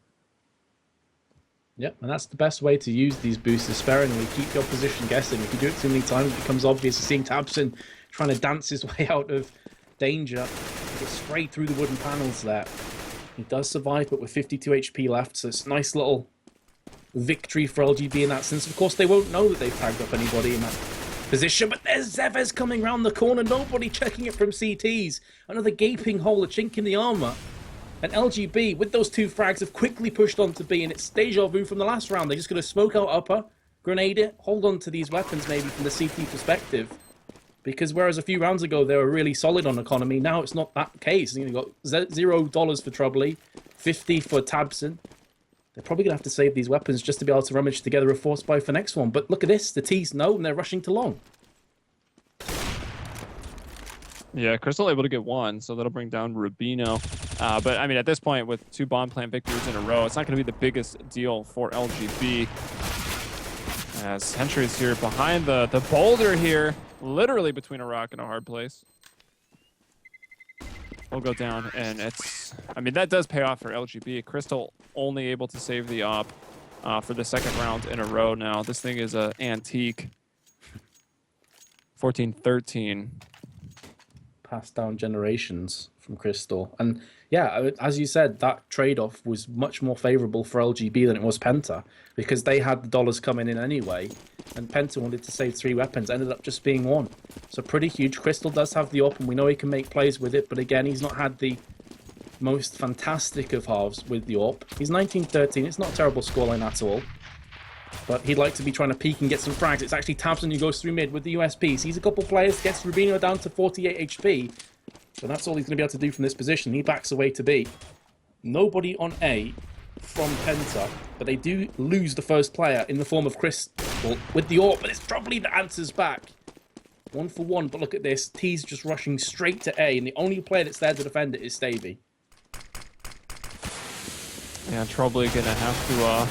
Yep, and that's the best way to use these boosters sparingly. Keep your position guessing. If you do it too many times, it becomes obvious. You're seeing tabseN trying to dance his way out of danger. He gets straight through the wooden panels there. He does survive, but with 52 HP left, so it's a nice little victory for LGB in that sense. Of course, they won't know that they've tagged up anybody in that position, but there's CEVO-P coming around the corner. Nobody checking it from CTs. Another gaping hole, a chink in the armor. And LGB, with those two frags, have quickly pushed on to B, and it's deja vu from the last round. They're just going to smoke out upper, grenade it, hold on to these weapons maybe from the CT perspective. Because whereas a few rounds ago they were really solid on economy, now it's not that case. You've got $0 for Troubley, 50 for tabseN. They're probably going to have to save these weapons just to be able to rummage together a force buy for next one. But look at this, the T's know, and they're rushing to long. Yeah, Crystal able to get one, so that'll bring down Rubino. But, I mean, at this point, with 2 bomb plant victories in a row, it's not going to be the biggest deal for LGB. As Sentry's here behind the boulder here, literally between a rock and a hard place. Will go down, and it's... I mean, that does pay off for LGB. Crystal only able to save the op for the second round in a row now. This thing is an antique. 14-13. Passed down generations from Crystal. And yeah, as you said, that trade-off was much more favorable for LGB than it was Penta, because they had the dollars coming in anyway, and Penta wanted to save 3 weapons, ended up just being 1. So pretty huge. Crystal does have the op, and we know he can make plays with it, but again, he's not had the most fantastic of halves with the AWP. He's 19-13, it's not a terrible scoreline at all. But he'd like to be trying to peek and get some frags. It's actually tabseN who goes through mid with the USP. Sees a couple players, gets Rubino down to 48 HP. So that's all he's going to be able to do from this position. He backs away to B. Nobody on A from Penta, but they do lose the first player in the form of Crystal with the AWP, but it's probably the answers back. 1 for 1, but look at this. T's just rushing straight to A, and the only player that's there to defend it is Stavy. Yeah, Troubley gonna have to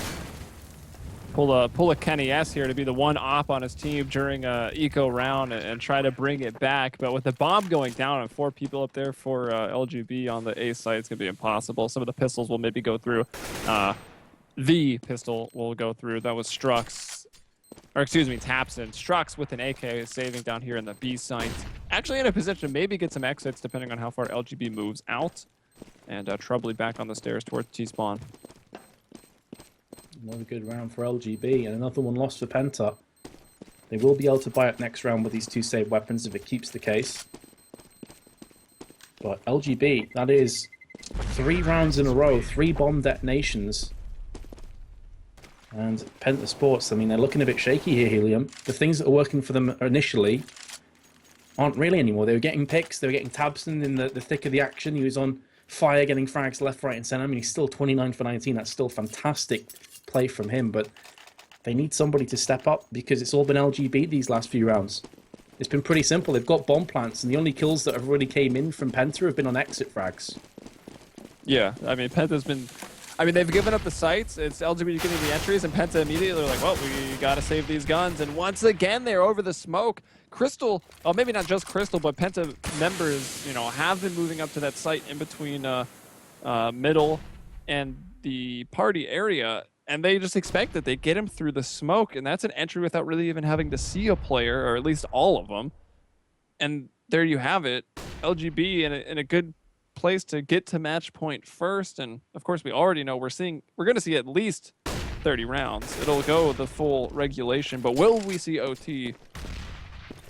pull a Kenny S here to be the one op on his team during a eco round and try to bring it back. But with the bomb going down and 4 people up there for LGB on the A site, it's gonna be impossible. Some of the pistols will maybe go through. The pistol will go through. That was Strux, or excuse me, tabseN. Strux with an AK saving down here in the B site. Actually in a position to maybe get some exits depending on how far LGB moves out. And Troubley back on the stairs towards T-spawn. Another good round for LGB, and another one lost for Penta. They will be able to buy it next round with these 2 saved weapons if it keeps the case. But LGB, that is 3 rounds in a row, 3 bomb detonations. And Penta Sports, I mean, they're looking a bit shaky here, Helium. The things that are working for them initially aren't really anymore. They were getting picks, they were getting tabseN in the thick of the action. He was on fire, getting frags left, right, and center. I mean, he's still 29 for 19. That's still fantastic play from him, but they need somebody to step up because it's all been LGB these last few rounds. It's been pretty simple. They've got bomb plants, and the only kills that have really came in from Penta have been on exit frags. Yeah, I mean, Penta's been... I mean, they've given up the sites. It's LGB getting the entries, and Penta immediately are like, well, we got to save these guns. And once again, they're over the smoke. Crystal, well, maybe not just Crystal, but Penta members, you know, have been moving up to that site in between middle and the party area. And they just expect that they get him through the smoke, and that's an entry without really even having to see a player, or at least all of them. And there you have it. LGB in a good place to get to match point first, and of course we already know we're going to see at least 30 rounds. It'll go the full regulation, but will we see OT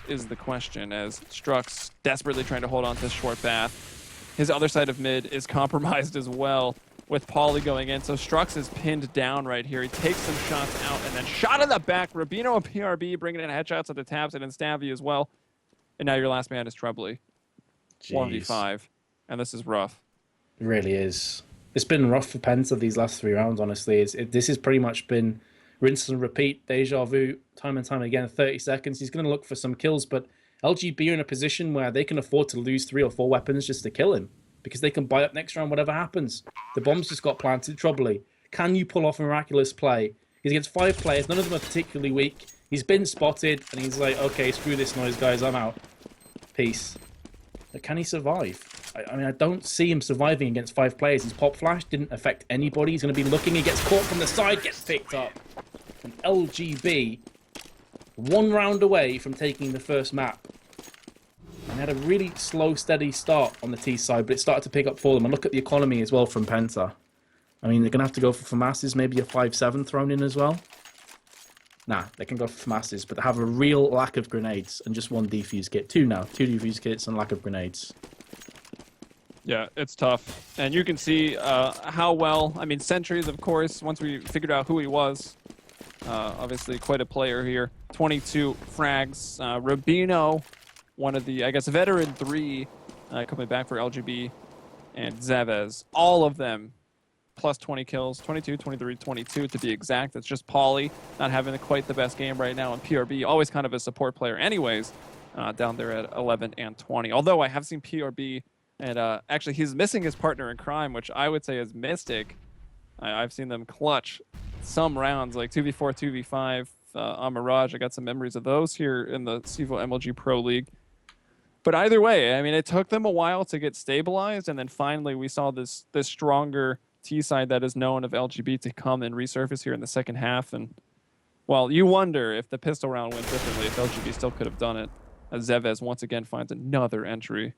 is the question, as Strux desperately trying to hold on to short bath. His other side of mid is compromised as well, with Pauly going in. So Strux is pinned down right here. He takes some shots out and then shot in the back. Rubino and PRB bringing in headshots at the tabseN and Stavy as well. And now your last man is Troubley. 1v5. And this is rough. It really is. It's been rough for Penta these last 3 rounds, honestly. This has pretty much been rinse and repeat, deja vu, time and time again. 30 seconds. He's going to look for some kills, but LGB are in a position where they can afford to lose 3 or 4 weapons just to kill him. because they can buy up next round whatever happens. The bomb's just got planted, Troubly. Can you pull off a miraculous play? He's against 5 players, none of them are particularly weak. He's been spotted, and he's like, okay, screw this noise, guys, I'm out. Peace. But can he survive? I mean, I don't see him surviving against 5 players. His pop flash didn't affect anybody. He's going to be looking. He gets caught from the side, gets picked up. And LGB, 1 round away from taking the first map. And they had a really slow, steady start on the T side, but it started to pick up for them. And look at the economy as well from Penta. I mean, they're going to have to go for masses, maybe a 5-7 thrown in as well. Nah, they can go for masses, but they have a real lack of grenades and just 1 defuse kit. 2 now. 2 defuse kits and lack of grenades. Yeah, it's tough. And you can see how well, I mean, Sentries, of course, once we figured out who he was, obviously quite a player here. 22 frags. Rubino, one of the, I guess, veteran 3 coming back for LGB, and Zevez. All of them plus 20 kills, 22, 23, 22 to be exact. It's just Pauly not having quite the best game right now, and PRB, always kind of a support player anyways, down there at 11 and 20. Although I have seen PRB, and actually he's missing his partner in crime, which I would say is Mystic. I've seen them clutch some rounds, like 2v4, 2v5 on Mirage. I got some memories of those here in the CEVO MLG Pro League. But either way, I mean, it took them a while to get stabilized, and then finally we saw this stronger T side that is known of LGB to come and resurface here in the second half. And, well, you wonder if the pistol round went differently, if LGB still could have done it, as Zevez once again finds another entry.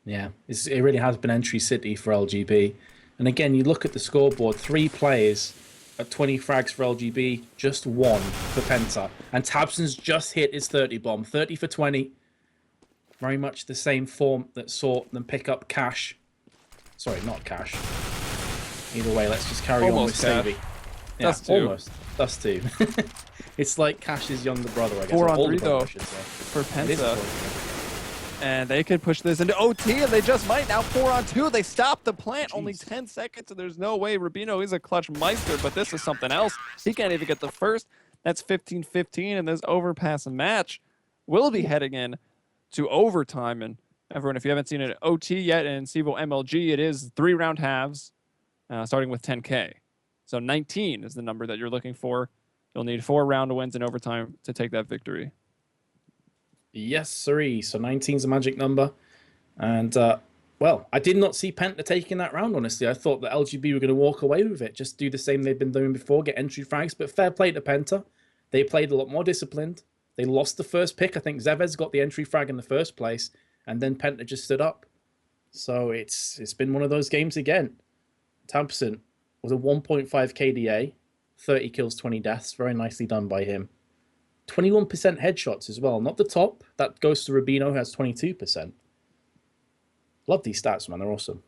Yeah, it really has been entry city for LGB. And again, you look at the scoreboard, 3 players at 20 frags for LGB, just 1 for Penta. And Tabson's just hit his 30 bomb, 30 for 20. Very much the same form that saw them pick up Cash. Sorry, not Cash. Either way, let's just carry on with Savvy. Yeah, Dust 2. almost. Dust 2. It's like Cash's younger brother, I guess. 4 on 3, brother, though, I should say. for Penta. And they could push this into OT, and they just might. Now 4 on 2. They stop the plant. Jeez. Only 10 seconds, and there's no way. Rubino is a clutch meister, but this is something else. He can't even get the first. That's 15-15, and this overpass match will be heading in to overtime. And everyone, if you haven't seen it at OT yet in CEVO MLG, it is 3-round halves, starting with 10K. So 19 is the number that you're looking for. You'll need 4 round wins in overtime to take that victory. Yes, sirree. So 19 is the magic number. And, well, I did not see Penta taking that round, honestly. I thought that LGB were going to walk away with it, just do the same they've been doing before, get entry frags. But fair play to Penta. They played a lot more disciplined. They lost the first pick. I think Zevez got the entry frag in the first place, and then Penta just stood up. So it's been one of those games again. Tabson was a 1.5 KDA, 30 kills, 20 deaths. Very nicely done by him. 21% headshots as well. Not the top. That goes to Rubino, who has 22%. Love these stats, man. They're awesome.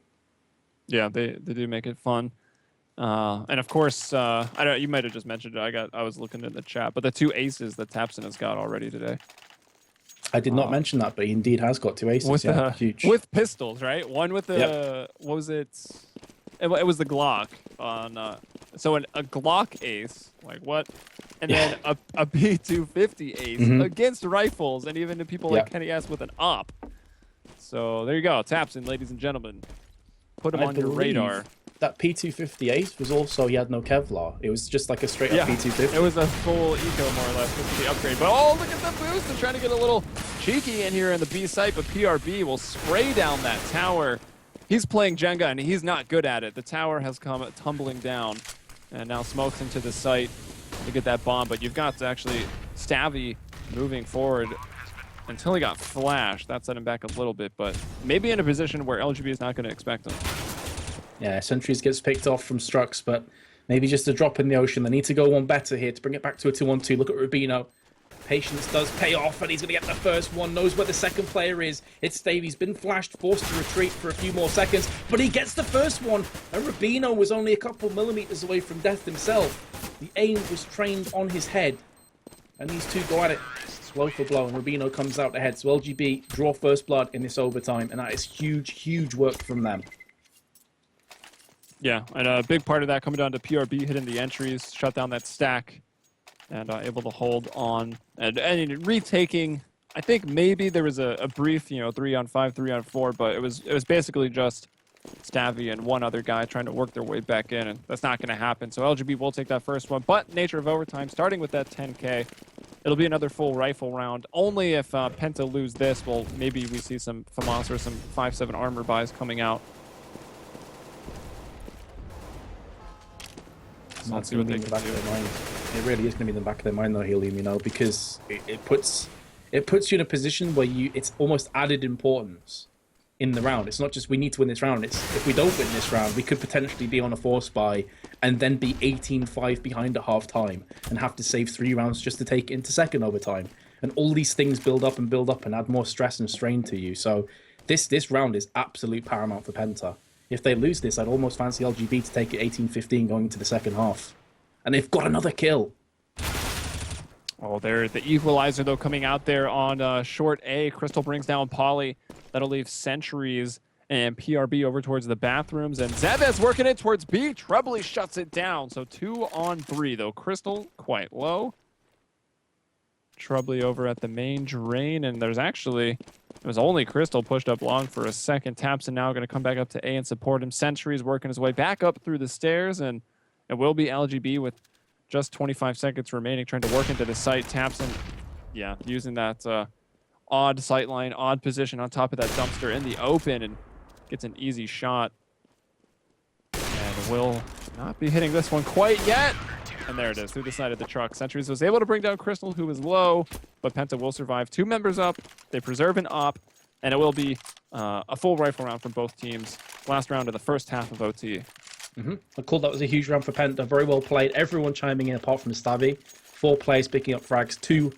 Yeah, they do make it fun. And of course, I don't. You might have just mentioned it. I was looking in the chat, but the 2 aces that Tabson has got already today. I did not mention that, but he indeed has got 2 aces. With, huge. With pistols, right? One with the what was it? It was the Glock on. So a Glock ace, like what? And then a P250 ace against rifles, and even to people like Kenny S with an op. So there you go, Tabson, ladies and gentlemen. Put him on your radar. That P250 ace was also, he had no Kevlar. It was just like a straight up P250. It was a full eco, more or less, just for the upgrade. But oh, look at the boost. They're trying to get a little cheeky in here in the B site, but PRB will spray down that tower. He's playing Jenga, and he's not good at it. The tower has come tumbling down, and now smokes into the site to get that bomb. But you've got actually Stavy moving forward until he got flashed. That set him back a little bit, but maybe in a position where LGB is not going to expect him. Yeah, Sentries gets picked off from Strux, but maybe just a drop in the ocean. They need to go one better here to bring it back to a 2-on-2. Look at Rubino. Patience does pay off, and he's going to get the first one. Knows where the second player is. It's Dave. He's been flashed, forced to retreat for a few more seconds, but he gets the first one. And Rubino was only a couple millimeters away from death himself. The aim was trained on his head, and these two go at it blow for blow, and Rubino comes out ahead. So LGB draw first blood in this overtime, and that is huge, huge work from them. Yeah, and a big part of that coming down to PRB hitting the entries, shut down that stack, and able to hold on and retaking I think maybe there was a brief, 3-on-5, 3-on-4, but it was basically just Stavy and one other guy trying to work their way back in, and that's not going to happen. So LGB will take that first one, but nature of overtime, starting with that 10K, it'll be another full rifle round. Only if Penta lose this, well, maybe we see some FAMAS or some 5-7 armor buys coming out. So let's see what they can do. It really is going to be in the back of their mind, though, Helium, because it puts you in a position where it's almost added importance in the round. It's not just we need to win this round. It's if we don't win this round, we could potentially be on a force buy and then be 18-5 behind at half time and have to save 3 rounds just to take it into second overtime. And all these things build up and add more stress and strain to you. So this round is absolute paramount for Penta. If they lose this, I'd almost fancy LGB to take it 18-15 going into the second half. And they've got another kill. Oh, they're the equalizer, though, coming out there on short A. Crystal brings down Polly. That'll leave Sentries and PRB over towards the bathrooms. And Zebes working it towards B. Trebly shuts it down. So 2-on-3, though. Crystal quite low. Trebly over at the main drain. And there's actually, it was only Crystal pushed up long for a second. Tapson now going to come back up to A and support him. Sentries working his way back up through the stairs. And it will be LGB with just 25 seconds remaining, trying to work into the site. Tapson, yeah, using that odd sight line, odd position on top of that dumpster in the open, and gets an easy shot. And will not be hitting this one quite yet. And there it is, through the side of the truck. Sentries was able to bring down Crystal, who was low, but Penta will survive. 2 members up, they preserve an op, and it will be a full rifle round from both teams. Last round of the first half of OT. I called that was a huge round for Penta. Very well played. Everyone chiming in apart from Stavy. 4 players picking up frags. 2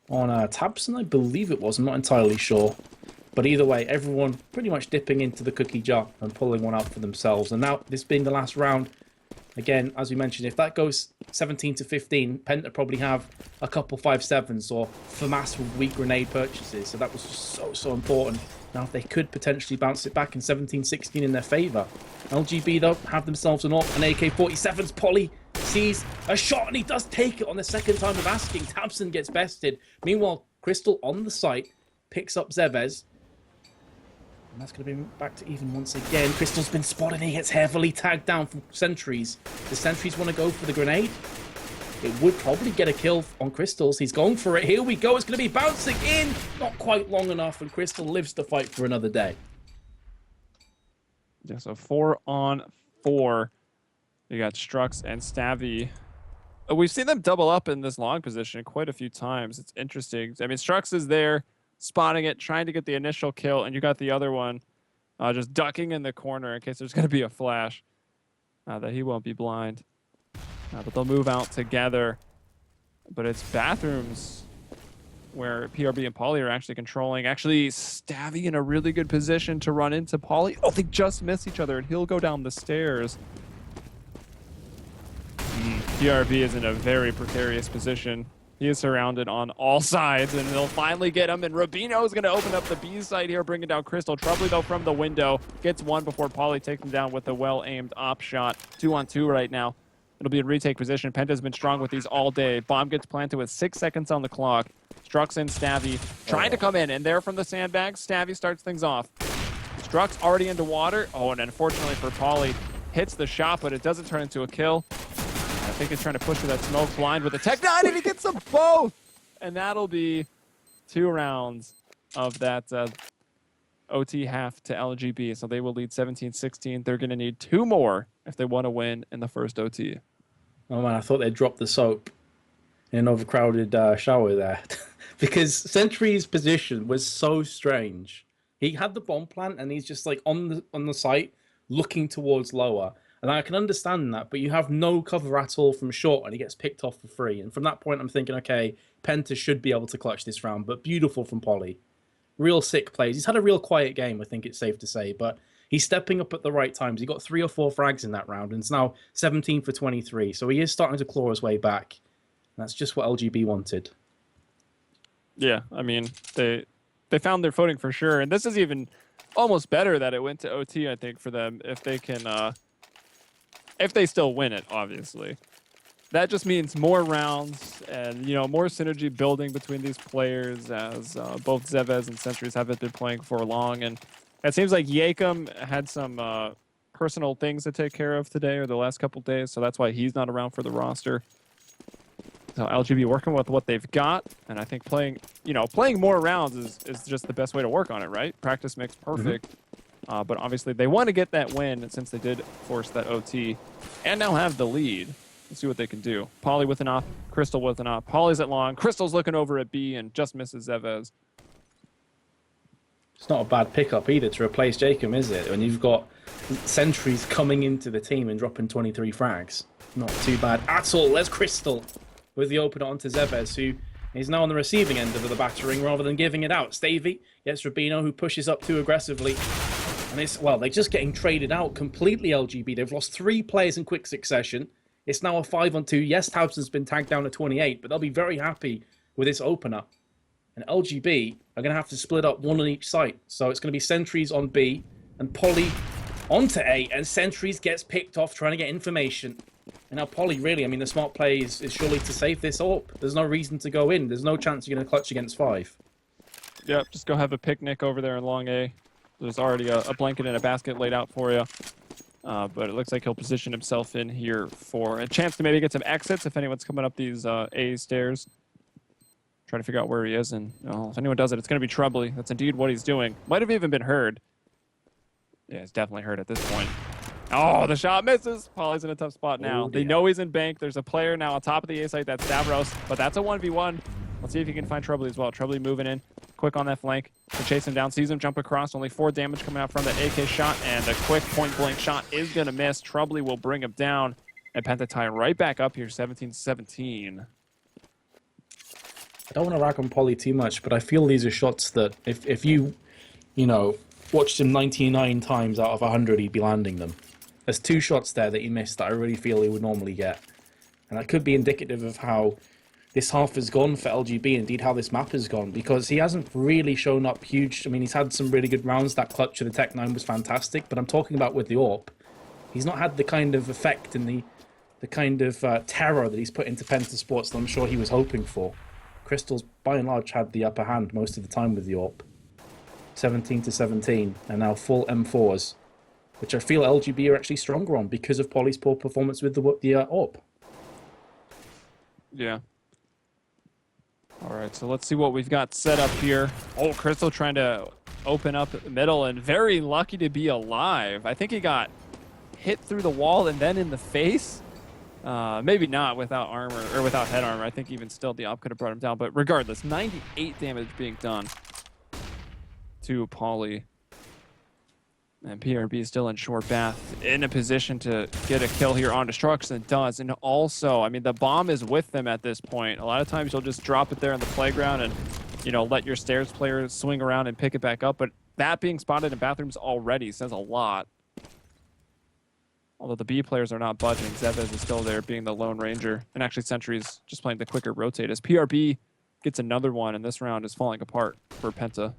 on Tabson, I believe it was. I'm not entirely sure. But either way, everyone pretty much dipping into the cookie jar and pulling one out for themselves. And now, this being the last round, again, as we mentioned, if that goes 17-15, Penta probably have a couple 5-7s or FAMAS with weak grenade purchases. So that was just so important. Now, if they could potentially bounce it back in 17-16 in their favour. LGB, though, have themselves an op. An AK-47's Polly sees a shot, and he does take it on the second time of asking. Tabson gets bested. Meanwhile, Crystal on the site picks up Zebes. And that's going to be back to even once again. Crystal's been spotted. He gets heavily tagged down from Sentries. The Sentries want to go for the grenade. It would probably get a kill on Crystals. He's going for it. Here we go. It's going to be bouncing in. Not quite long enough, and Crystal lives to fight for another day. Yeah, so 4-on-4. You got Strux and Stavy. We've seen them double up in this long position quite a few times. It's interesting. I mean, Strux is there, spotting it, trying to get the initial kill, and you got the other one just ducking in the corner in case there's going to be a flash that he won't be blind. But they'll move out together. But it's bathrooms where PRB and Polly are actually controlling. Actually, Stavy in a really good position to run into Polly. Oh, they just miss each other, and he'll go down the stairs. PRB is in a very precarious position. He is surrounded on all sides, and they'll finally get him. And Rubino is going to open up the B side here, bringing down Crystal. Trebly, though, from the window. Gets one before Polly takes him down with a well-aimed op shot. 2-on-2 right now. It'll be in retake position. Penta's been strong with these all day. Bomb gets planted with 6 seconds on the clock. Strux and Stavy trying to come in, and there from the sandbags, Stavy starts things off. Strux already into water. Oh, and unfortunately for Polly, hits the shot, but it doesn't turn into a kill. I think he's trying to push for that smoke blind with the Tech 9, and he gets them both! And that'll be 2 rounds of that OT half to LGB. So they will lead 17-16. They're going to need 2 more if they want to win in the first OT. Oh man, I thought they'd drop the soap in an overcrowded shower there. Because Sentry's position was so strange. He had the bomb plant and he's just like on the site looking towards lower. And I can understand that, but you have no cover at all from short and he gets picked off for free. And from that point, I'm thinking, okay, Penta should be able to clutch this round, but beautiful from Polly. Real sick plays. He's had a real quiet game, I think it's safe to say, but he's stepping up at the right times. He got 3 or 4 frags in that round, and it's now 17 for 23. So he is starting to claw his way back. And that's just what LGB wanted. Yeah, I mean, they found their footing for sure. And this is even almost better that it went to OT, I think, for them, if they can, if they still win it, obviously. that just means more rounds and, you know, more synergy building between these players as both Zevez and Sentries haven't been playing for long. And it seems like Yakum had some personal things to take care of today or the last couple days, so that's why he's not around for the roster. So LGB working with what they've got, and I think playing more rounds is just the best way to work on it, right? Practice makes perfect. But obviously they want to get that win since they did force that OT and now have the lead. Let's see what they can do. Polly with an op, Crystal with an op. Polly's at long. Crystal's looking over at B and just misses Zevez. It's not a bad pickup either to replace Jacob, is it? When you've got Sentries coming into the team and dropping 23 frags. Not too bad at all. There's Crystal with the opener onto Zevez, who is now on the receiving end of the battering rather than giving it out. Stavey gets Rubino, who pushes up too aggressively. And it's, well, they're just getting traded out completely, LGB. They've lost 3 players in quick succession. It's now a 5-on-2. Yes, Tabson's been tagged down to 28, but they'll be very happy with this opener. And LGB are going to have to split up 1 on each site. So it's going to be Sentries on B and Polly onto A. And Sentries gets picked off trying to get information. And now Polly, really, I mean, the smart play is surely to save this up. There's no reason to go in. There's no chance you're going to clutch against 5. Yep, just go have a picnic over there in long A. There's already a blanket and a basket laid out for you. But it looks like he'll position himself in here for a chance to maybe get some exits if anyone's coming up these A stairs. Trying to figure out where he is, and if anyone does it, it's going to be Troubly. That's indeed what he's doing. Might have even been heard. Yeah, it's definitely heard at this point. Oh, the shot misses. Polly's in a tough spot now. They know he's in bank. There's a player now on top of the A site. That's Stavros, but that's a 1v1. Let's see if he can find Troubly as well. Troubly moving in quick on that flank to chase him down. Sees him jump across. Only 4 damage coming out from the AK shot, and a quick point-blank shot is going to miss. Troubly will bring him down, and Penta tie right back up here, 17-17. I don't want to rag on Polly too much, but I feel these are shots that if you watched him 99 times out of 100, he'd be landing them. There's 2 shots there that he missed that I really feel he would normally get. And that could be indicative of how this half has gone for LGB, indeed how this map has gone, because he hasn't really shown up huge. I mean, he's had some really good rounds. That clutch of the Tech 9 was fantastic, but I'm talking about with the AWP. He's not had the kind of effect and the kind of terror that he's put into Penta Sports that I'm sure he was hoping for. Crystal's, by and large, had the upper hand most of the time with the AWP. 17-17, and now full M4s, which I feel LGB are actually stronger on because of Polly's poor performance with the AWP. Yeah. All right, so let's see what we've got set up here. Oh, Crystal trying to open up the middle, and very lucky to be alive. I think he got hit through the wall and then in the face. Maybe not without armor, or without head armor. I think even still the op could have brought him down. But regardless, 98 damage being done to Polly. And PRB is still in short bath, in a position to get a kill here on Destruction, and does. And also, I mean, the bomb is with them at this point. A lot of times you'll just drop it there on the playground and, let your stairs players swing around and pick it back up. But that being spotted in bathrooms already says a lot. Although the B players are not budging, Zevez is still there being the Lone Ranger. And actually Sentry's just playing the quicker rotate as PRB gets another one, and this round is falling apart for Penta.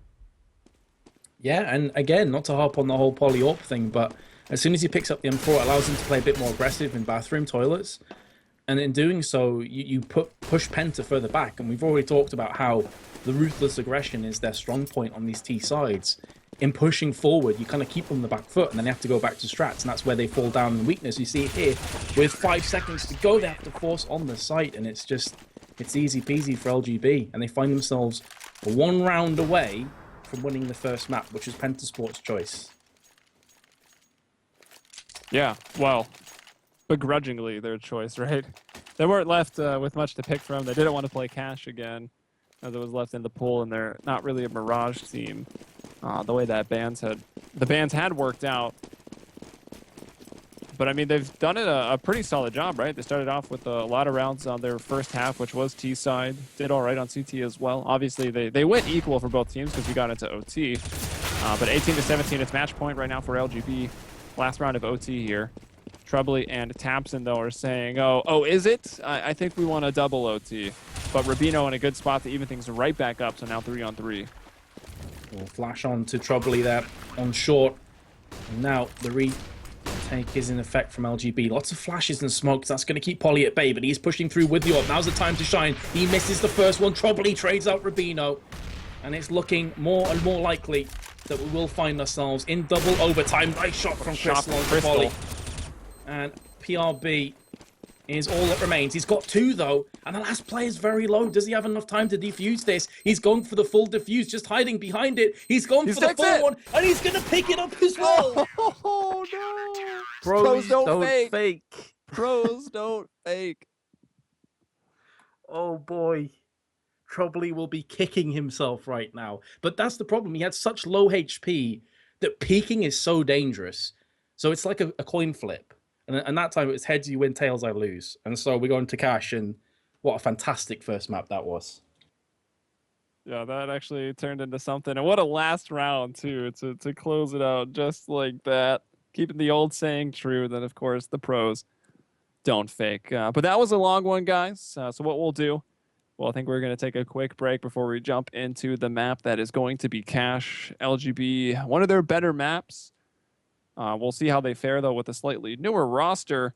Yeah, and again, not to harp on the whole Polly AWP thing, but as soon as he picks up the M4, it allows him to play a bit more aggressive in bathroom toilets. And in doing so, you push Penta further back. And we've already talked about how the ruthless aggression is their strong point on these T sides. In pushing forward, you kind of keep them on the back foot, and then they have to go back to strats, and that's where they fall down in weakness. You see it here, with 5 seconds to go, they have to force on the site, and it's easy peasy for LGB, and they find themselves 1 round away from winning the first map, which is Penta Sports' choice. Yeah, well, begrudgingly their choice, right? They weren't left with much to pick from. They didn't want to play Cash again, as it was left in the pool, and they're not really a Mirage team. The way that the bans had worked out. But I mean, they've done it a pretty solid job, right? They started off with a lot of rounds on their first half, which was T side. Did all right on CT as well. Obviously, they went equal for both teams because we got into OT. But 18-17, it's match point right now for LGB. Last round of OT here. Troubly and Tapson, though, are saying, oh, is it? I think we want a double OT. But Rubino in a good spot to even things right back up, so now 3-on-3. We'll flash on to Troubly there on short. And now the take is in effect from LGB. Lots of flashes and smokes. That's going to keep Polly at bay, but he's pushing through with the AWP. Now's the time to shine. He misses the first one. Trouble trades out Rubino. And it's looking more and more likely that we will find ourselves in double overtime. Nice shot from Crystal on Polly. And PRB is all that remains. He's got 2, though, and the last player is very low. Does he have enough time to defuse this? He's going for the full defuse, just hiding behind it. He's going for the full one, and he's going to pick it up as well. Oh, no. Pros don't fake. Pros don't fake. Oh, boy. Troubly will be kicking himself right now. But that's the problem. He had such low HP that peeking is so dangerous. So it's like a coin flip. And that time it was heads you win, tails I lose. And so we're going to Cash, and what a fantastic first map that was. Yeah, that actually turned into something. And what a last round, too, to close it out just like that. Keeping the old saying true that, of course, the pros don't fake. But that was a long one, guys. So what we'll do, well, I think we're going to take a quick break before we jump into the map that is going to be Cash. LGB, one of their better maps. We'll see how they fare, though, with a slightly newer roster.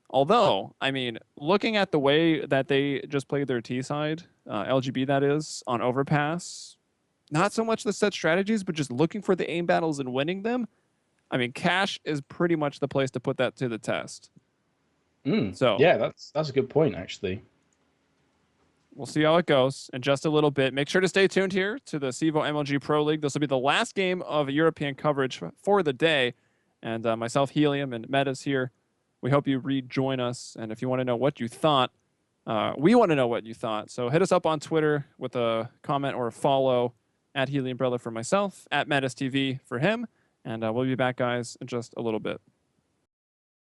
Although, I mean, looking at the way that they just played their T side, LGB that is, on Overpass, not so much the set strategies, but just looking for the aim battles and winning them. I mean, Cash is pretty much the place to put that to the test. So yeah, that's a good point, actually. We'll see how it goes in just a little bit. Make sure to stay tuned here to the CEVO MLG Pro League. This will be the last game of European coverage for the day. And myself, Helium, and Metuz here. We hope you rejoin us. And if you want to know what you thought, we want to know what you thought. So hit us up on Twitter with a comment or a follow at Helium Umbrella for myself, at Metuz TV for him. And we'll be back, guys, in just a little bit.